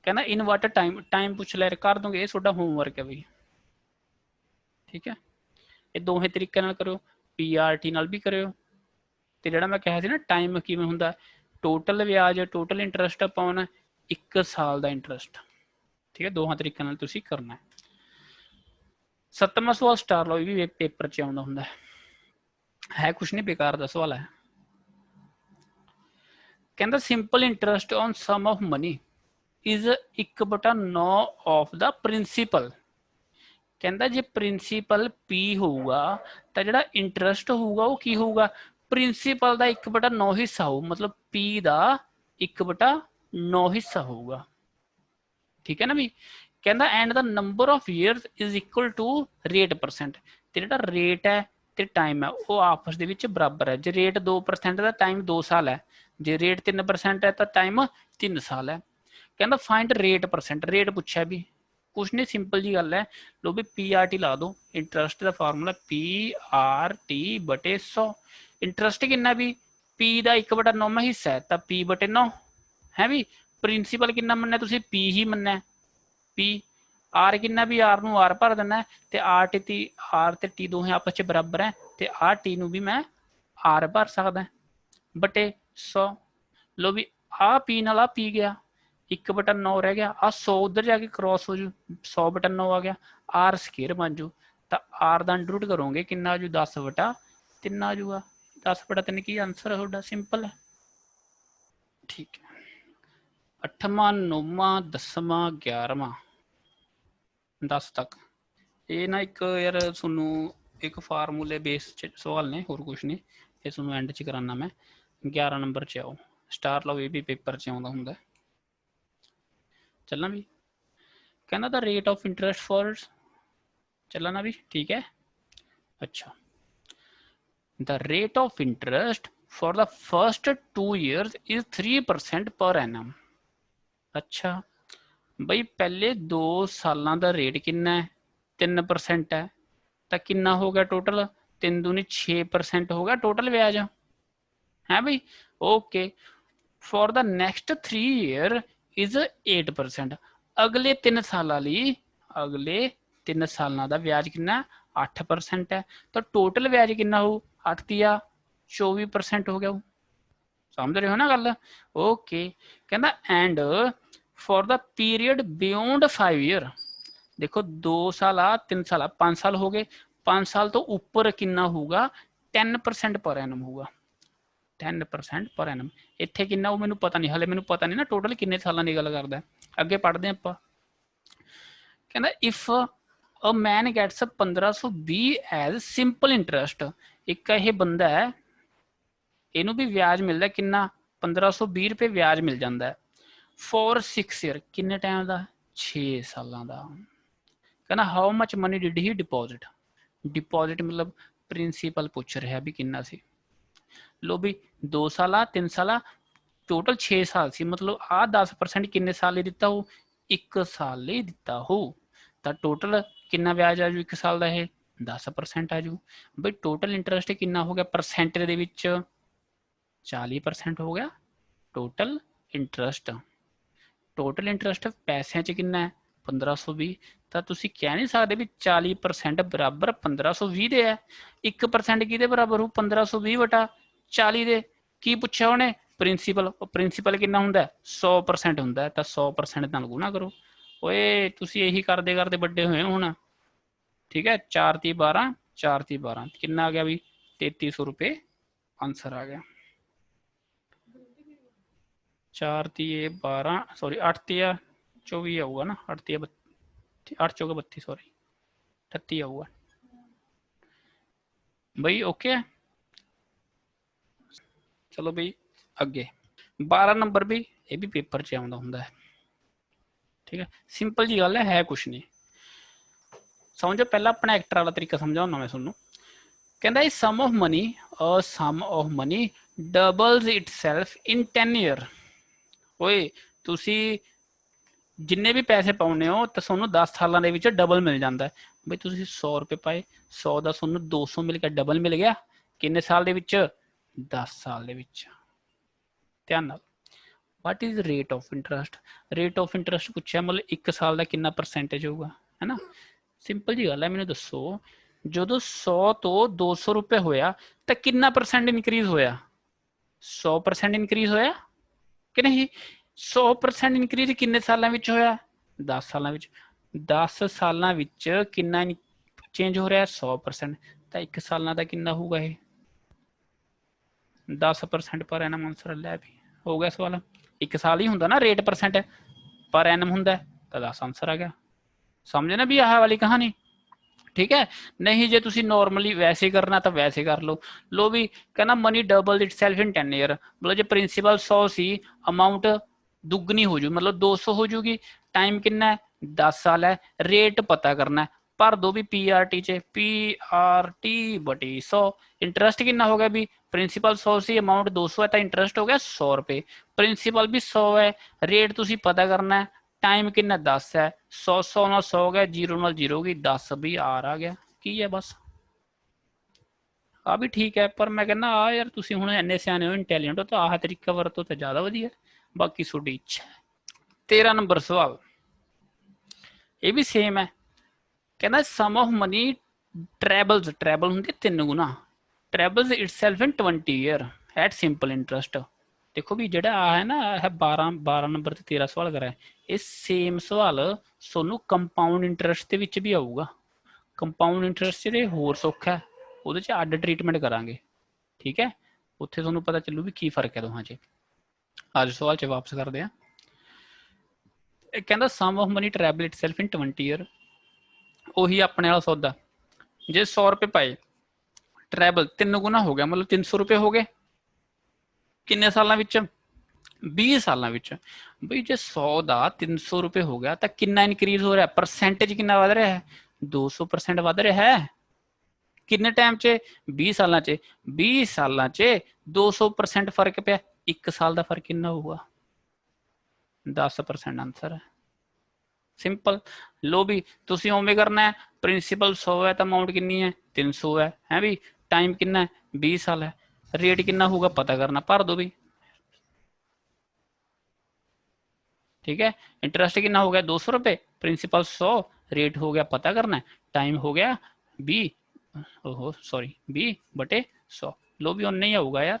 कहना इन वाट टाइम टाइम पुछ ले कर दूंगे, ये ਤੁਹਾਡਾ ਹੋਮਵਰਕ है बई। ठीक है, ये दोहे तरीके नाल करो, PRT नाल भी करो। ਤੇ ਜਿਹੜਾ ਮੈਂ ਕਿਹਾ ਸੀ ਨਾ ਟਾਈਮ ਕਿਵੇਂ ਹੁੰਦਾ, ਟੋਟਲ ਵਿਆਜ ਟੋਟਲ ਇੰਟਰਸਟ ਅਪਾਉਣ 1 ਸਾਲ ਦਾ ਇੰਟਰਸਟ। ਠੀਕ ਹੈ, ਦੋਹਾਂ ਤਰੀਕਿਆਂ ਨਾਲ ਤੁਸੀਂ ਕਰਨਾ ਹੈ। 7ਵਾਂ ਸਵਾਲ ਸਟਾਰ ਲਓ, ਇਹ ਵੀ ਪੇਪਰ 'ਚ ਆਉਂਦਾ ਹੁੰਦਾ ਹੈ ਕੁਛ ਨਹੀਂ, ਬੇਕਾਰ ਦਾ ਸਵਾਲ ਹੈ। ਕਹਿੰਦਾ simple interest on sum of money is 1/9 of the principal. ਕਹਿੰਦਾ ਜੇ ਪ੍ਰਿੰਸੀਪਲ P ਹੋਊਗਾ ਤਾਂ ਜਿਹੜਾ ਇੰਟਰਸਟ ਹੋਊਗਾ ਉਹ ਕੀ ਹੋਊਗਾ, ਪ੍ਰਿੰਸੀਪਲ ਦਾ 1/9 ਹਿੱਸਾ ਹੋਊ, ਮਤਲਬ P ਦਾ 1/9 ਹਿੱਸਾ ਹੋਊਗਾ। ਠੀਕ ਹੈ ਨਾ ਵੀ। ਕਹਿੰਦਾ and the number of years is equal to rate percent. ਤੇ ਜਿਹੜਾ ਰੇਟ ਹੈ ਤੇ ਟਾਈਮ ਹੈ ਉਹ ਆਪਸ ਦੇ ਵਿੱਚ ਬਰਾਬਰ ਹੈ। ਜੇ ਰੇਟ 2% ਦਾ ਟਾਈਮ 2 ਸਾਲ ਹੈ, ਜੇ ਰੇਟ 3% ਹੈ ਤਾਂ ਟਾਈਮ 3 ਸਾਲ ਹੈ। ਕਹਿੰਦਾ ਫਾਈਂਡ ਰੇਟ ਪਰਸੈਂਟ, ਰੇਟ ਪੁੱਛਿਆ ਵੀ ਕੁਛ ਨਹੀਂ, ਸਿੰਪਲ ਜੀ ਗੱਲ ਹੈ। ਲੋ ਵੀ PRT ਲਾ ਦੋ, ਇੰਟਰਸਟ ਦਾ ਫਾਰਮੂਲਾ PRT/100। ਇੰਟਰਸਟ ਕਿੰਨਾ ਵੀ, P ਦਾ 1/9 ਹਿੱਸਾ ਹੈ ਤਾਂ P/9 ਹੈ ਵੀ। ਪ੍ਰਿੰਸੀਪਲ ਕਿੰਨਾ ਮੰਨਿਆ ਤੁਸੀਂ, P ਹੀ ਮੰਨਿਆ, P। R ਕਿੰਨਾ ਵੀ, R ਨੂੰ R ਭਰ ਦੇਣਾ ਤੇ R ਤੇ T ਦੋਵੇਂ ਆਪਸ 'ਚ ਬਰਾਬਰ ਹੈ ਤੇ ਆਹ T ਨੂੰ ਵੀ ਮੈਂ R ਭਰ ਸਕਦਾ ਬਟੇ 100। ਲੋ ਵੀ ਆਹ P ਨਾਲ ਆ P ਗਿਆ, 1/9 ਰਹਿ ਗਿਆ, ਆ 100 ਉਧਰ ਜਾ ਕੇ ਕ੍ਰੋਸ ਹੋ ਜੂ, 100/9 ਆ ਗਿਆ, R ਸਕੁਅਰ ਬਣ ਜੂ। ਤਾਂ R ਦਾ ਅੰਡਰ ਰੂਟ ਕਰੋਗੇ ਕਿੰਨਾ ਆ ਜੂ, 10/3 ਆ ਜੂਗਾ। 10/3 ਕੀ ਆਂਸਰ ਹੈ ਤੁਹਾਡਾ, ਸਿੰਪਲ ਹੈ। ਠੀਕ ਹੈ, 8ਵਾਂ 9ਵਾਂ 10ਵਾਂ 11ਵਾਂ 10 ਤੱਕ ਇਹ ਨਾ ਇੱਕ ਯਾਰ ਤੁਹਾਨੂੰ ਇੱਕ ਫਾਰਮੂਲੇ ਬੇਸ 'ਚ ਸਵਾਲ ਨੇ, ਹੋਰ ਕੁਛ ਨਹੀਂ। ਇਹ ਤੁਹਾਨੂੰ ਐਂਡ 'ਚ ਕਰਾਨਾ ਮੈਂ। 11 ਨੰਬਰ 'ਚ ਆਓ, ਸਟਾਰ ਲਓ, ਇਹ ਵੀ ਪੇਪਰ 'ਚ ਆਉਂਦਾ ਹੁੰਦਾ। ਚੱਲਣਾ ਵੀ। ਕਹਿੰਦਾ ਦਾ ਰੇਟ ਆਫ ਇੰਟਰਸਟ ਫॉर ਚੱਲਣਾ ਵੀ, ਠੀਕ ਹੈ। ਅੱਛਾ, the rate of interest for the first 2 years is 3% per annum। ਅੱਛਾ ਬਈ ਪਹਿਲੇ 2 ਸਾਲਾਂ ਦਾ ਰੇਟ ਕਿੰਨਾ ਹੈ, 3% ਹੈ, ਤਾਂ ਕਿੰਨਾ ਹੋ ਗਿਆ ਟੋਟਲ, 3 ਦੂਣੀ 6% ਹੋ ਗਿਆ ਟੋਟਲ ਵਿਆਜ ਹੈ ਬਈ। Okay, for the next 3 year is 8%। ਅਗਲੇ 3 ਸਾਲਾਂ ਲਈ, ਅਗਲੇ 3 ਸਾਲਾਂ ਦਾ ਵਿਆਜ ਕਿੰਨਾ, 8% ਹੈ, ਤਾਂ ਟੋਟਲ ਵਿਆਜ ਕਿੰਨਾ ਹੋਊ, 8 ਦੀਆਂ 24% ਹੋ ਗਿਆ। ਸਮਝ ਰਹੇ ਹੋ ਨਾ ਗੱਲ। ਓਕੇ, ਕਹਿੰਦਾ and for the period beyond 5 year. ਦੇਖੋ 2 ਸਾਲ ਆ, 3 ਸਾਲ ਆ, 5 ਸਾਲ ਹੋ ਗਏ, 5 ਸਾਲ ਤੋਂ ਉੱਪਰ ਕਿੰਨਾ ਹੋਊਗਾ, 10% ਪਰ ਐਨਮ ਹੋਊਗਾ, 10% ਪਰ ਐਨਮ। ਇੱਥੇ ਕਿੰਨਾ ਉਹ ਮੈਨੂੰ ਪਤਾ ਨਹੀਂ, ਹਲੇ ਮੈਨੂੰ ਪਤਾ ਨਹੀਂ ਨਾ ਟੋਟਲ ਕਿੰਨੇ ਸਾਲਾਂ ਦੀ ਗੱਲ ਕਰਦਾ। ਅੱਗੇ ਪੜ੍ਹਦੇ ਹਾਂ ਆਪਾਂ। ਕਹਿੰਦਾ if a man gets 1520 as simple interest. ਇੱਕ ਇਹ ਬੰਦਾ ਹੈ, ਇਹਨੂੰ ਵੀ ਵਿਆਜ ਮਿਲਦਾ ਕਿੰਨਾ, 1520 ਰੁਪਏ ਵਿਆਜ ਮਿਲ ਜਾਂਦਾ ਫॉर 6 ਈਅਰ। ਕਿੰਨੇ ਟਾਈਮ ਦਾ, 6 ਸਾਲਾਂ ਦਾ। ਕਹਿੰਦਾ how much money did he deposit. Deposit ਮਤਲਬ ਪ੍ਰਿੰਸੀਪਲ ਪੁੱਛ ਰਿਹਾ ਵੀ ਕਿੰਨਾ ਸੀ। ਲੋ ਵੀ 2 ਸਾਲਾ 3 ਸਾਲਾ ਟੋਟਲ 6 ਸਾਲ ਸੀ, ਮਤਲਬ ਆਹ 10% ਕਿੰਨੇ ਸਾਲ ਲਈ ਦਿੱਤਾ ਹੋ, 1 ਸਾਲ ਲਈ ਦਿੱਤਾ ਹੋ। ਤਾਂ ਟੋਟਲ ਕਿੰਨਾ ਵਿਆਜ ਆ ਜੂ 1 ਸਾਲ ਦਾ, ਇਹ 10% ਆ ਜੂ। ਬਈ ਟੋਟਲ ਇੰਟਰਸਟ ਕਿੰਨਾ ਹੋ ਗਿਆ ਪਰਸੈਂਟ ਦੇ ਵਿੱਚ, 40% ਹੋ ਗਿਆ ਟੋਟਲ ਇੰਟਰਸਟ। ਟੋਟਲ ਇੰਟਰਸਟ ਪੈਸਿਆਂ 'ਚ ਕਿੰਨਾ ਹੈ, 1520। ਤਾਂ ਤੁਸੀਂ ਕਹਿ ਨਹੀਂ ਸਕਦੇ ਵੀ 40% ਬਰਾਬਰ 1520 ਦੇ ਹੈ। 1% ਕਿਹਦੇ ਬਰਾਬਰ ਹੋ, 1520/40 ਦੇ। ਕੀ ਪੁੱਛਿਆ ਉਹਨੇ, ਪ੍ਰਿੰਸੀਪਲ। ਪ੍ਰਿੰਸੀਪਲ ਕਿੰਨਾ ਹੁੰਦਾ, 100% ਹੁੰਦਾ, ਤਾਂ 100% ਨਾਲ ਗੁਣਾ ਕਰੋ। ਓਏ ਤੁਸੀਂ ਇਹੀ ਕਰਦੇ ਕਰਦੇ ਵੱਡੇ ਹੋਏ ਹੁਣ। ਠੀਕ ਹੈ, 4 × 12 4 × 12 ਕਿੰਨਾ ਆ ਗਿਆ ਵੀ, 3300 ਰੁਪਏ ਆਂਸਰ ਆ ਗਿਆ। 4 × 12 ਸੌਰੀ 8 × 24 ਆਊਗਾ ਨਾ, 8 × 8 × 32 ਸੌਰੀ 38 ਆਊਗਾ ਬਈ। ਓਕੇ ਹੈ, ਚਲੋ ਬਈ ਅੱਗੇ। 12 ਨੰਬਰ ਵੀ ਇਹ ਵੀ ਪੇਪਰ 'ਚ ਆਉਂਦਾ ਹੁੰਦਾ ਹੈ। ਠੀਕ ਹੈ, ਸਿੰਪਲ ਜੀ ਗੱਲ ਹੈ ਕੁਛ ਨਹੀਂ। ਸਮਝੋ ਪਹਿਲਾਂ ਆਪਣਾ ਐਕਟਰ ਵਾਲਾ ਤਰੀਕਾ ਸਮਝਾਉਣਾ ਮੈਂ ਤੁਹਾਨੂੰ। ਕਹਿੰਦਾ ਇਹ sum of money doubles itself in 10 year. ਓਏ ਤੁਸੀਂ ਜਿੰਨੇ ਵੀ ਪੈਸੇ ਪਾਉਨੇ ਹੋ ਤਾਂ ਤੁਹਾਨੂੰ 10 ਸਾਲਾਂ ਦੇ ਵਿੱਚ ਡਬਲ ਮਿਲ ਜਾਂਦਾ। ਬਈ ਤੁਸੀਂ 100 ਰੁਪਏ ਪਾਏ, 100 ਦਾ ਤੁਹਾਨੂੰ 200 ਮਿਲ ਕੇ ਡਬਲ ਮਿਲ ਗਿਆ ਕਿੰਨੇ ਸਾਲ ਦੇ ਵਿੱਚ, 10 ਸਾਲ ਦੇ ਵਿੱਚ। ਧਿਆਨ ਨਾਲ what is rate of interest. Rate of interest ਪੁੱਛਿਆ, ਮਤਲਬ 1 ਸਾਲ ਦਾ ਕਿੰਨਾ ਪਰਸੈਂਟੇਜ ਹੋਊਗਾ, ਹੈ ਨਾ। ਸਿੰਪਲ ਜੀ ਗੱਲ ਹੈ, ਮੈਨੂੰ ਦੱਸੋ ਜਦੋਂ 100 ਤੋਂ 200 ਰੁਪਏ ਹੋਇਆ ਤਾਂ ਕਿੰਨਾ ਪਰਸੈਂਟ ਇਨਕਰੀਜ਼ ਹੋਇਆ? 100% ਇਨਕਰੀਜ਼ ਹੋਇਆ ਕਿ ਨਹੀਂ? 100% ਇਨਕਰੀਜ਼ ਕਿੰਨੇ ਸਾਲਾਂ ਵਿੱਚ ਹੋਇਆ? 10 ਸਾਲਾਂ ਵਿੱਚ। 10 ਸਾਲਾਂ ਵਿੱਚ ਕਿੰਨਾ ਚੇਂਜ ਹੋ ਰਿਹਾ? 100%। ਤਾਂ 1 ਸਾਲਾਂ ਦਾ ਕਿੰਨਾ ਹੋਊਗਾ ਇਹ? 10% ਪਰ ਐਨਮ ਆਨਸਰ ਲੈ ਵੀ ਹੋ ਗਿਆ ਸਵਾਲ। 1 ਸਾਲ ਹੀ ਹੁੰਦਾ ਨਾ ਰੇਟ ਪਰਸੈਂਟ, ਪਰ ਐਨਮ ਹੁੰਦਾ ਤਾਂ 10 ਆਨਸਰ ਆ ਗਿਆ। ਸਮਝੇ ਨਾ ਵੀ ਆਹ ਵਾਲੀ ਕਹਾਣੀ, ਠੀਕ ਹੈ। ਨਹੀਂ ਜੇ ਤੁਸੀਂ ਨੋਰਮਲੀ ਵੈਸੇ ਕਰਨਾ ਤਾਂ ਵੈਸੇ ਕਰ ਲਓ। ਲੋ ਵੀ ਕਹਿੰਦਾ money double itself in 10 year, ਮਤਲਬ ਜੇ ਪ੍ਰਿੰਸੀਪਲ 100 ਸੀ, ਅਮਾਊਂਟ ਦੁੱਗਣੀ ਹੋ ਜੂ, ਮਤਲਬ 200 ਹੋ ਜੂਗੀ। ਟਾਈਮ ਕਿੰਨਾ ਹੈ? 10 ਸਾਲ ਹੈ। ਰੇਟ ਪਤਾ ਕਰਨਾ, ਭਰ ਦੋ ਵੀ PRT ਚ PRT ਬਟੀ 100। ਇੰਟਰਸਟ ਕਿੰਨਾ ਹੋ ਗਿਆ ਵੀ? ਪ੍ਰਿੰਸੀਪਲ 100 ਸੀ, ਅਮਾਊਂਟ 200 ਹੈ ਤਾਂ ਇੰਟਰਸਟ ਹੋ ਗਿਆ 100 ਰੁਪਏ। ਪ੍ਰਿੰਸੀਪਲ ਵੀ 100 ਹੈ, ਰੇਟ ਤੁਸੀਂ ਪਤਾ ਕਰਨਾ, ਟਾਈਮ ਕਿੰਨਾ 10 ਹੈ। 100 ਨਾਲ 100 ਗਿਆ, 0 ਨਾਲ 0 ਗਈ, 10 ਵੀ ਆਰ ਆ ਗਿਆ। ਕੀ ਹੈ ਬਸ ਆ ਵੀ ਠੀਕ ਹੈ, ਪਰ ਮੈਂ ਕਹਿੰਦਾ ਆ ਯਾਰ ਤੁਸੀਂ ਹੁਣ ਇੰਨੇ ਸਿਆਣੇ ਹੋ, ਇੰਟੈਲੀਜੈਂਟ ਹੋ, ਤਾਂ ਆਹ ਤਰੀਕਾ ਵਰਤੋ ਤਾਂ ਜ਼ਿਆਦਾ ਵਧੀਆ। ਬਾਕੀ ਤੁਹਾਡੀ ਇੱਛਾ। 13 ਨੰਬਰ ਸਵਾਲ ਇਹ ਵੀ ਸੇਮ ਹੈ। ਕਹਿੰਦਾ sum of money travels, travel ਹੁੰਦੀ 3 ਗੁਣਾ, travels itself in 20 year at simple interest. ਦੇਖੋ ਵੀ ਜਿਹੜਾ ਆ ਹੈ ਨਾ, ਇਹ 12 ਨੰਬਰ ਤੇ 13 ਸਵਾਲ ਕਰਿਆ, ਇਹ ਸੇਮ ਸਵਾਲ ਤੁਹਾਨੂੰ ਕੰਪਾਊਂਡ ਇੰਟਰਸਟ ਦੇ ਵਿੱਚ ਵੀ ਆਊਗਾ। ਕੰਪਾਊਂਡ ਇੰਟਰਸਟ ਦੇ ਹੋਰ ਸੌਖਾ ਹੈ, ਉਹਦੇ 'ਚ ਅੱਡ ਟਰੀਟਮੈਂਟ ਕਰਾਂਗੇ, ਠੀਕ ਹੈ। ਉੱਥੇ ਤੁਹਾਨੂੰ ਪਤਾ ਚੱਲੂ ਵੀ ਕੀ ਫਰਕ ਹੈ ਦੋਹਾਂ 'ਚ। ਅੱਜ ਸਵਾਲ 'ਚ ਵਾਪਸ ਕਰਦੇ ਹਾਂ। ਇਹ ਕਹਿੰਦਾ sum of money treble itself in 20 year, ਉਹੀ ਆਪਣੇ ਵਾਲਾ ਸੌਦਾ। ਜੇ 100 ਰੁਪਏ ਪਾਏ, ਟਰੈਵਲ 3 ਗੁਣਾ ਹੋ ਗਿਆ, ਮਤਲਬ 300 ਰੁਪਏ ਹੋ ਗਏ। ਕਿੰਨੇ ਸਾਲਾਂ ਵਿੱਚ? 20 ਸਾਲਾਂ ਵਿੱਚ। ਬਈ ਜੇ 100 ਦਾ 300 ਰੁਪਏ ਹੋ ਗਿਆ ਤਾਂ ਕਿੰਨਾ ਇਨਕਰੀਜ਼ ਹੋ ਰਿਹਾ? ਪਰਸੈਂਟੇਜ ਕਿੰਨਾ ਵੱਧ ਰਿਹਾ ਹੈ? 200% ਵੱਧ ਰਿਹਾ ਹੈ। ਕਿੰਨੇ ਟਾਈਮ 'ਚ? 20 ਸਾਲਾਂ 'ਚ। 20 ਸਾਲਾਂ 'ਚ 200% ਫਰਕ ਪਿਆ। 1 ਸਾਲ ਦਾ ਫਰਕ ਕਿੰਨਾ ਹੋਊਗਾ? 10% ਆਨਸਰ ਹੈ। ਸਿੰਪਲ। ਲੋ ਵੀ ਤੁਸੀਂ ਉਵੇਂ ਕਰਨਾ ਹੈ, ਪ੍ਰਿੰਸੀਪਲ 100 ਹੈ ਤਾਂ ਅਮਾਊਂਟ ਕਿੰਨੀ ਹੈ? 300 ਹੈ ਵੀ। ਟਾਈਮ ਕਿੰਨਾ ਹੈ? 20 ਸਾਲ ਹੈ। ਰੇਟ ਕਿੰਨਾ ਹੋਊਗਾ ਪਤਾ ਕਰਨਾ, ਭਰ ਦੋ ਵੀ, ठीक है। इंटरेस्ट कितना हो गया? 200 रुपए, प्रिंसिपल 100, रेट हो गया पता करना, टाइम हो गया 20/100। लो भी नहीं आऊगा यार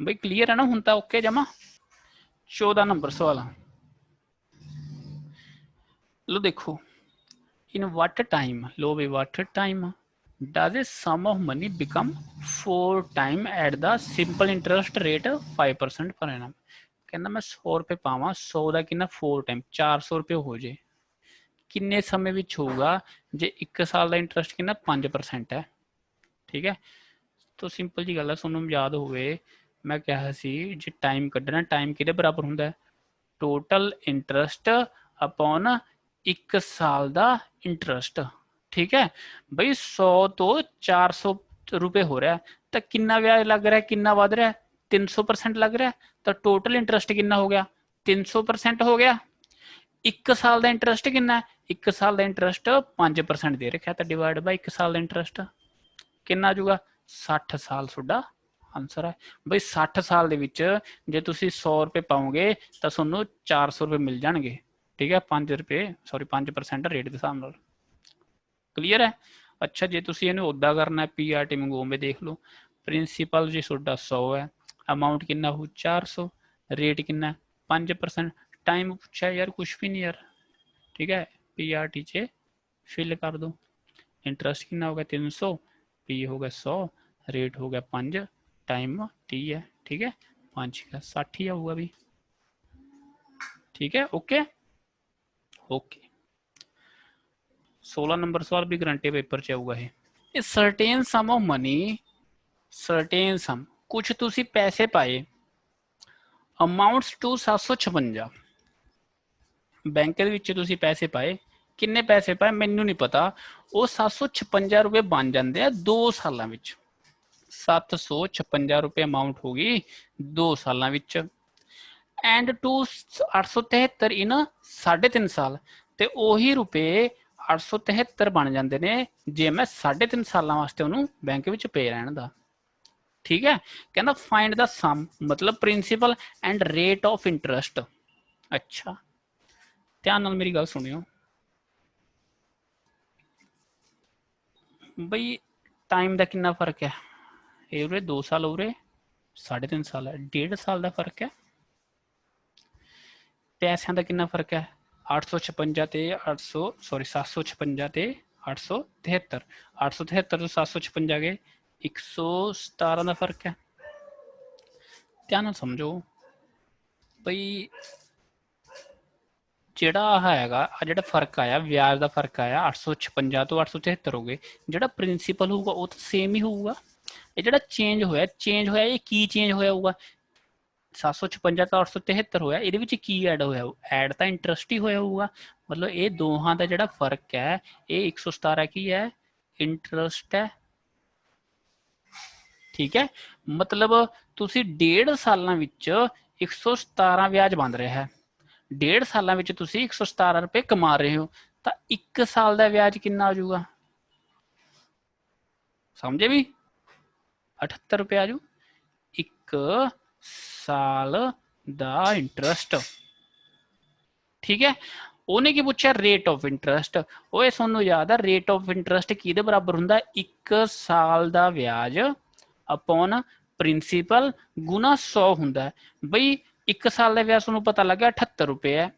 भाई, क्लियर है ना हूं तो ओके जमा। 14 नंबर सवाल, लो देखो, इन व्हाट टाइम, लो भाई what time does a sum of money become 4 time at the simple interest rate 5% per annum. कहना मैं 100 रुपये पावा, 100 का कि 4 टाइम 400 रुपये हो जाए, किन्ने समय विच होगा जे 1 साल का इंटरस्ट कि 5% है, ठीक है। तो सिंपल जी गल है, तुहानूं याद होवे मैं कहा सी जे टाइम कड्ढना, टाइम किहदे बराबर हुंदा है? टोटल इंटरस्ट अपॉन 1 साल का इंटरस्ट, ठीक है। बई 100 तो 400 रुपए हो रहा है तो कितना ब्याज लग रहा है, कितना वध रहा है? 300% लग रहा है। तो टोटल इंटरस्ट कितना हो गया? 300% हो गया। 1 साल का इंटरस्ट कितना है? 1 साल का इंटरस्ट 5% दे रखा, तो डिवाइड बाय 1 साल का इंटरस्ट कितना आ जाऊगा? 60 साल तुहाडा आंसर है। बई 60 साल ਦੇ ਵਿੱਚ ਜੇ ਤੁਸੀਂ 100 रुपए ਪਾਓਗੇ ਤਾਂ ਤੁਹਾਨੂੰ 400 रुपए मिल जाएंगे, ठीक है। 5 रुपए सॉरी 5% रेट के हिसाब नाल, क्लीयर है। अच्छा जे तुसीं इहनूं उदा करना है, PRT वांगू उवें देख लो। प्रिंसीपल जी तुहाडा 100 है, अमाउंट कितना हो 400, रेट कितना 5%, टाइम पूछा यार कुछ भी नहीं यार, ठीक है। PRT च फिल कर दो। इंटरस्ट कितना हो गया 300, पी हो गया 100, रेट हो गया 5, टाइम 30 है, ठीक है। 5 का 60 ही आऊगा भी, ठीक है। Okay okay. 16 नंबर सवाल भी गारंटी पेपर च आऊगा ये। Certain some of money, certain सम कुछ तुसी पैसे पाए, अमाउंट्स टू 756, बैंक ਦੇ ਵਿੱਚ ਤੁਸੀਂ ਪੈਸੇ ਪਾਏ, ਕਿੰਨੇ ਪੈਸੇ ਪਾਏ ਮੈਨੂੰ ਨਹੀਂ ਪਤਾ, ਉਹ 756 ਰੁਪਏ ਬਣ ਜਾਂਦੇ ਆ 2 ਸਾਲਾਂ ਵਿੱਚ। 756 ਰੁਪਏ ਅਮਾਊਂਟ ਹੋ ਗਈ 2 ਸਾਲਾਂ ਵਿੱਚ। ਐਂਡ ਟੂ 873 ਇਨ 3.5 ਸਾਲ, ਤੇ ਉਹੀ ਰੁਪਏ 873 ਬਣ ਜਾਂਦੇ ਨੇ ਜੇ ਮੈਂ 3.5 ਸਾਲਾਂ ਵਾਸਤੇ ਉਹਨੂੰ ਬੈਂਕ ਵਿੱਚ ਪੇ ਰਹਿਣ ਦਾ। ठीक है, कहना फाइंड द सम मतलब principal and rate of interest. अच्छा ध्यान नाल मेरी गल सुनियो बई, टाइम का कितना फर्क है, ये उरे 2 साल उरे 3.5 साल है, 1.5 साल का फर्क है। पैसों का कितना फर्क है, 856 ते 800 सॉरी 756 ते 873, 873 तो 756 गए 117 का फर्क है। ध्यान नाल समझो बई ਜਿਹੜਾ ਹੈਗਾ ਆ ਜਿਹੜਾ ਫਰਕ ਆਇਆ ਵਿਆਜ ਦਾ ਫਰਕ ਆਇਆ 856 ਤੋਂ 873 ਹੋ ਗਏ, ਜਿਹੜਾ ਪ੍ਰਿੰਸੀਪਲ ਹੋਊਗਾ ਉਹ ਤਾਂ ਸੇਮ ਹੀ ਹੋਊਗਾ। ਇਹ ਜਿਹੜਾ ਚੇਂਜ ਹੋਇਆ ਇਹ ਕੀ ਚੇਂਜ ਹੋਇਆ ਹੋਊਗਾ, 756 ਤੋਂ 873 ਹੋਇਆ, ਇਹਦੇ ਵਿੱਚ ਕੀ ਐਡ ਹੋਇਆ, ਐਡ ਤਾਂ ਇੰਟਰਸਟ ਹੀ ਹੋਇਆ ਹੋਊਗਾ। ਮਤਲਬ ਇਹ ਦੋਹਾਂ ਦਾ ਜਿਹੜਾ ਫਰਕ ਹੈ ਇਹ 117 ਕੀ ਹੈ, ਇੰਟਰਸਟ ਹੈ। ਠੀਕ ਹੈ, ਮਤਲਬ ਤੁਸੀਂ 1.5 ਸਾਲਾਂ ਵਿੱਚ 117 ਵਿਆਜ ਬਣ ਰਿਹਾ ਹੈ, 1.5 ਸਾਲਾਂ ਵਿੱਚ ਤੁਸੀਂ 117 ਰੁਪਏ ਕਮਾ ਰਹੇ ਹੋ, ਤਾਂ 1 ਸਾਲ ਦਾ ਵਿਆਜ ਕਿੰਨਾ ਆ ਜਾਊਗਾ, ਸਮਝੇ ਵੀ 78 ਰੁਪਏ ਆ ਜੂ 1 ਸਾਲ ਦਾ ਇੰਟਰਸਟ। ਠੀਕ ਹੈ, ਉਹਨੇ ਕੀ ਪੁੱਛਿਆ ਰੇਟ ਆਫ ਇੰਟਰਸਟ, ਓਏ ਤੁਹਾਨੂੰ ਯਾਦ ਆ ਰੇਟ ਆਫ ਇੰਟਰਸਟ ਕਿਹਦੇ ਬਰਾਬਰ ਹੁੰਦਾ, 1 ਸਾਲ ਦਾ ਵਿਆਜ ਅਪੋਨ ਪ੍ਰਿੰਸੀਪਲ ਗੁਣਾ 100 ਹੁੰਦਾ। ਬਈ 1 ਸਾਲ ਦਾ ਵਿਆਜ ਤੁਹਾਨੂੰ ਪਤਾ ਲੱਗਾ 78 ਰੁਪਏ ਹੈ,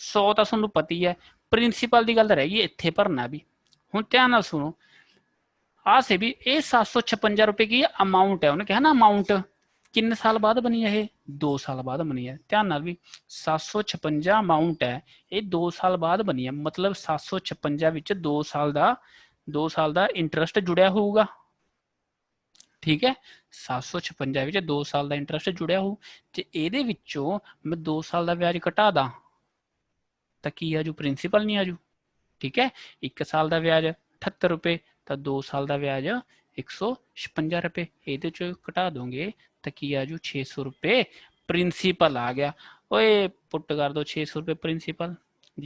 100 ਤਾਂ ਤੁਹਾਨੂੰ ਪਤਾ ਹੀ ਹੈ, ਪ੍ਰਿੰਸੀਪਲ ਦੀ ਗੱਲ ਰਹਿ ਗਈ ਇੱਥੇ ਭਰਨਾ ਵੀ। ਹੁਣ ਧਿਆਨ ਨਾਲ ਸੁਣੋ ਆ ਸੇ ਵੀ ਇਹ 756 ਰੁਪਏ ਕੀ ਅਮਾਊਂਟ ਹੈ, ਉਹਨੇ ਕਿਹਾ ਨਾ ਅਮਾਊਂਟ ਕਿੰਨੇ ਸਾਲ ਬਾਅਦ ਬਣੀ ਹੈ, ਇਹ 2 ਸਾਲ ਬਾਅਦ ਬਣੀ ਹੈ। ਧਿਆਨ ਨਾਲ ਵੀ 756 ਅਮਾਊਂਟ ਹੈ, ਇਹ 2 ਸਾਲ ਬਾਅਦ ਬਣੀ ਹੈ, ਮਤਲਬ 756 ਵਿੱਚ 2 ਸਾਲ ਦਾ ਇੰਟਰਸਟ ਜੁੜਿਆ ਹੋਊਗਾ। ਠੀਕ ਹੈ, 756 ਵਿੱਚ 2 ਸਾਲ ਦਾ ਇੰਟਰਸਟ ਜੁੜਿਆ ਹੋਊ, ਤੇ ਇਹਦੇ ਵਿੱਚੋਂ ਮੈਂ 2 ਸਾਲ ਦਾ ਵਿਆਜ ਘਟਾ ਦਾਂ ਤਾਂ ਕੀ ਆਜੂ, ਪ੍ਰਿੰਸੀਪਲ ਨਹੀਂ ਆਜੂ। ਠੀਕ ਹੈ, 1 ਸਾਲ ਦਾ ਵਿਆਜ 78 ਰੁਪਏ ਤਾਂ 2 ਸਾਲ ਦਾ ਵਿਆਜ 156 ਰੁਪਏ, ਇਹਦੇ ਚ ਘਟਾ ਦੋਗੇ ਤਾਂ ਕੀ ਆਜੂ 600 ਰੁਪਏ ਪ੍ਰਿੰਸੀਪਲ ਆ ਗਿਆ। ਓਏ ਪੁੱਟ ਕਰ ਦੋ 600 ਰੁਪਏ ਪ੍ਰਿੰਸੀਪਲ,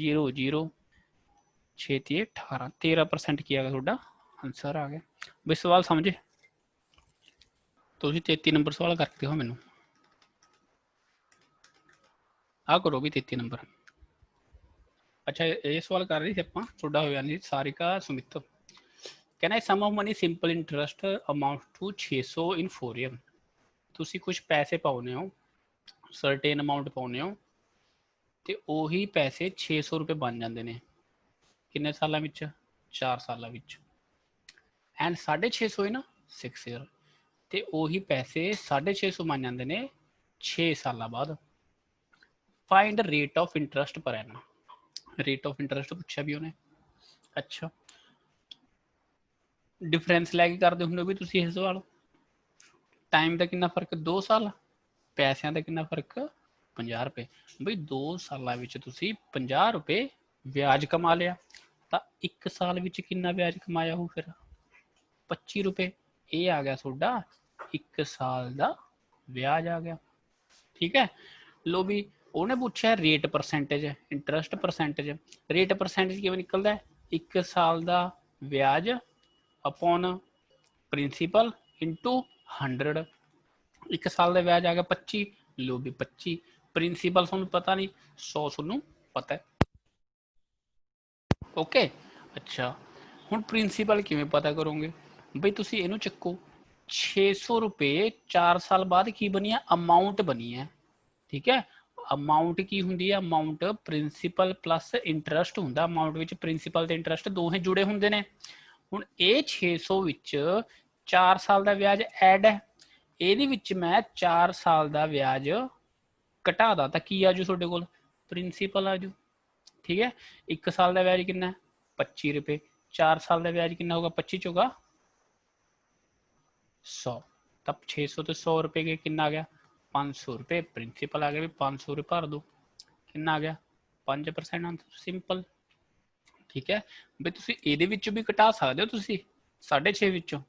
0 0 6 18 13% ਕੀ ਆ ਗਿਆ ਤੁਹਾਡਾ ਆਨਸਰ ਆ ਗਿਆ। ਬਈ ਸਵਾਲ ਸਮਝੇ ਤੁਸੀਂ 33 ਨੰਬਰ ਸਵਾਲ ਕਰਕੇ ਹੋ ਮੈਨੂੰ ਆ ਕਰੋ ਵੀ 33 ਨੰਬਰ। ਅੱਛਾ ਇਹ ਸਵਾਲ ਕਰ ਰਹੀ ਸੀ ਆਪਾਂ ਤੁਹਾਡਾ ਹੋਇਆ ਨਹੀਂ, ਸਾਰਿਕਾ ਸੁਮਿਤ ਕਹਿੰਦਾ sum of money simple interest amount to 600 in 4 year. ਤੁਸੀਂ ਕੁਝ ਪੈਸੇ ਪਾਉਨੇ ਹੋ, ਸਰਟੇਨ ਅਮਾਊਂਟ ਪਾਉਨੇ ਹੋ ਤੇ ਉਹੀ ਪੈਸੇ 600 ਰੁਪਏ ਬਣ ਜਾਂਦੇ ਨੇ ਕਿੰਨੇ ਸਾਲਾਂ ਵਿੱਚ, 4 ਸਾਲਾਂ ਵਿੱਚ, ਐਂਡ 650 ਹੈ ਨਾ 6 ਈਅਰ, ਤੇ ਉਹੀ ਪੈਸੇ 650 ਬਣ ਜਾਂਦੇ ਨੇ 6 ਸਾਲਾਂ ਬਾਅਦ। ਫਾਈਂਡ ਰੇਟ ਆਫ ਇੰਟਰਸਟ ਪਰ ਐਨਮ, ਰੇਟ ਆਫ ਇੰਟਰਸਟ ਪੁੱਛਿਆ ਵੀ ਉਹਨੇ। ਅੱਛਾ ਡਿਫਰੈਂਸ ਲੈ ਕੇ ਕਰਦੇ ਹੁੰਦੇ ਵੀ ਤੁਸੀਂ ਇਹ ਸਵਾਲ, ਟਾਈਮ ਦਾ ਕਿੰਨਾ ਫਰਕ 2 ਸਾਲ, ਪੈਸਿਆਂ ਦਾ ਕਿੰਨਾ ਫਰਕ 50 ਰੁਪਏ। ਬਈ 2 ਸਾਲਾਂ ਵਿੱਚ ਤੁਸੀਂ 50 ਰੁਪਏ ਵਿਆਜ ਕਮਾ ਲਿਆ, ਤਾਂ 1 ਸਾਲ ਵਿੱਚ ਕਿੰਨਾ ਵਿਆਜ ਕਮਾਇਆ ਹੋ ਫਿਰ 25 ਰੁਪਏ, ਇਹ ਆ ਗਿਆ ਤੁਹਾਡਾ 1 ਸਾਲ ਦਾ ਵਿਆਜ ਆ ਗਿਆ। ਠੀਕ ਹੈ, ਲੋ ਵੀ ਉਹਨੇ ਪੁੱਛਿਆ rate percentage, interest percentage, rate percentage ਕਿਵੇਂ ਨਿਕਲਦਾ, 1 ਸਾਲ ਦਾ ਵਿਆਜ ਅਪੋਨ ਪ੍ਰਿੰਸੀਪਲ ਇੰਟੂ 100, 1 ਸਾਲ ਦਾ ਵਿਆਜ ਆ ਗਿਆ 25, ਲੋ ਵੀ 25, ਪ੍ਰਿੰਸੀਪਲ ਤੁਹਾਨੂੰ ਪਤਾ ਨਹੀਂ 100 ਤੁਹਾਨੂੰ ਪਤਾ ਹੈ। ਓਕੇ ਅੱਛਾ ਹੁਣ ਪ੍ਰਿੰਸੀਪਲ ਕਿਵੇਂ ਪਤਾ ਕਰੋਗੇ, ਬਈ ਤੁਸੀਂ ਇਹਨੂੰ ਚੱਕੋ 600 ਰੁਪਏ 4 ਸਾਲ ਬਾਅਦ ਕੀ ਬਣੀ ਹੈ, ਅਮਾਊਂਟ ਬਣੀ ਹੈ। ਠੀਕ ਹੈ, ਅਮਾਊਂਟ ਕੀ ਹੁੰਦੀ ਹੈ, ਅਮਾਊਂਟ ਪ੍ਰਿੰਸੀਪਲ ਪਲੱਸ ਇੰਟਰਸਟ ਹੁੰਦਾ, ਅਮਾਊਂਟ ਵਿੱਚ ਪ੍ਰਿੰਸੀਪਲ ਤੇ ਇੰਟਰਸਟ ਦੋਹੇ ਜੁੜੇ ਹੁੰਦੇ ਨੇ। ਹੁਣ ਇਹ 600 ਵਿੱਚ 4 ਸਾਲ ਦਾ ਵਿਆਜ ਐਡ ਹੈ, ਇਹਦੇ ਵਿੱਚ ਮੈਂ 4 ਸਾਲ ਦਾ ਵਿਆਜ ਘਟਾ ਦਾਂ ਤਾਂ ਕੀ ਆਜੂ ਤੁਹਾਡੇ ਕੋਲ, ਪ੍ਰਿੰਸੀਪਲ ਆਜੂ। ਠੀਕ ਹੈ, 1 ਸਾਲ ਦਾ ਵਿਆਜ ਕਿੰਨਾ 25 ਰੁਪਏ, 4 ਸਾਲ ਦਾ ਵਿਆਜ ਕਿੰਨਾ ਹੋਗਾ 25 ਚੋਗਾ 100, ਤਾਂ 600 ਤੇ 100 ਰੁਪਏ ਕੇ ਕਿੰਨਾ ਆ ਗਿਆ 500 ਰੁਪਏ, ਪ੍ਰਿੰਸੀਪਲ ਆ ਗਿਆ ਵੀ 500 ਰੁਪਏ ਭਰ ਦੋ, ਕਿੰਨਾ ਆ ਗਿਆ 5% ਆਂਸਰ, ਸਿੰਪਲ। ਠੀਕ ਹੈ, ਵੀ ਤੁਸੀਂ ਇਹਦੇ ਵਿੱਚੋਂ ਵੀ ਘਟਾ ਸਕਦੇ ਹੋ ਤੁਸੀਂ 6.5 ਵਿੱਚੋਂ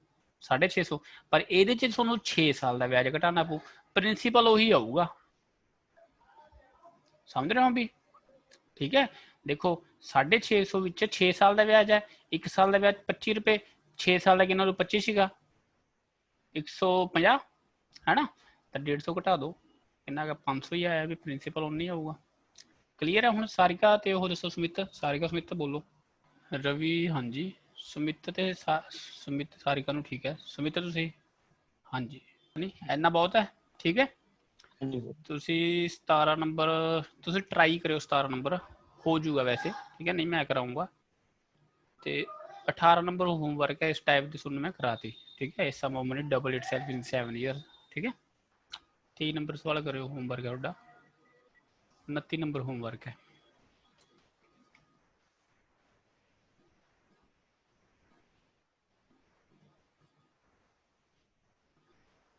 650, ਪਰ ਇਹਦੇ ਚ ਤੁਹਾਨੂੰ 6 ਸਾਲ ਦਾ ਵਿਆਜ ਘਟਾਉਣਾ ਪਊ, ਪ੍ਰਿੰਸੀਪਲ ਉਹੀ ਆਊਗਾ, ਸਮਝ ਰਹੇ ਹੋ ਵੀ। ਠੀਕ ਹੈ, ਦੇਖੋ 650 ਵਿੱਚ 6 ਸਾਲ ਦਾ ਵਿਆਜ ਹੈ, 1 ਸਾਲ ਦਾ ਵਿਆਜ 25 ਰੁਪਏ, 6 ਸਾਲ ਦਾ ਕਿੰਨਾ 25 ਸੀਗਾ, 150 है ना, तो 150 घटा दो, कितना 500 ही आया भी, प्रिंसीपल उन्नी आऊगा। क्लीयर है हुण सारिका ते ओह दसो सुमित, सारिका सुमित बोलो। रवि हाँ जी, सुमित ते सुमित सारिका नूं ठीक है, सुमित तुसीं हाँ जी, नहीं इन्ना बहुत है ठीक है। तुसीं 17 नंबर तुसीं ट्राई करियो, 17 नंबर हो जूगा वैसे ठीक है, नहीं मैं कराऊंगा। तो 18 नंबर होमवर्क है इस टाइप की सुन मैं कराती ठीक है। इस moment double it self in 7 year ठीक है। 23 नंबर सवाल करो होमवर्क है थोड़ा, 29 नंबर होमवर्क है।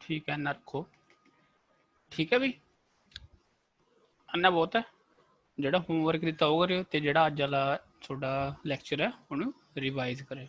ठीक है, ना रखो ठीक है भी, इन्ना बहुत है। ਜਿਹੜਾ ਹੋਮਵਰਕ ਦਿੱਤਾ ਉਹ ਕਰਿਓ, ਤੇ ਜਿਹੜਾ ਅੱਜ ਵਾਲਾ ਤੁਹਾਡਾ ਲੈਕਚਰ ਹੈ ਉਹਨੂੰ ਰਿਵਾਈਜ਼ ਕਰਿਓ।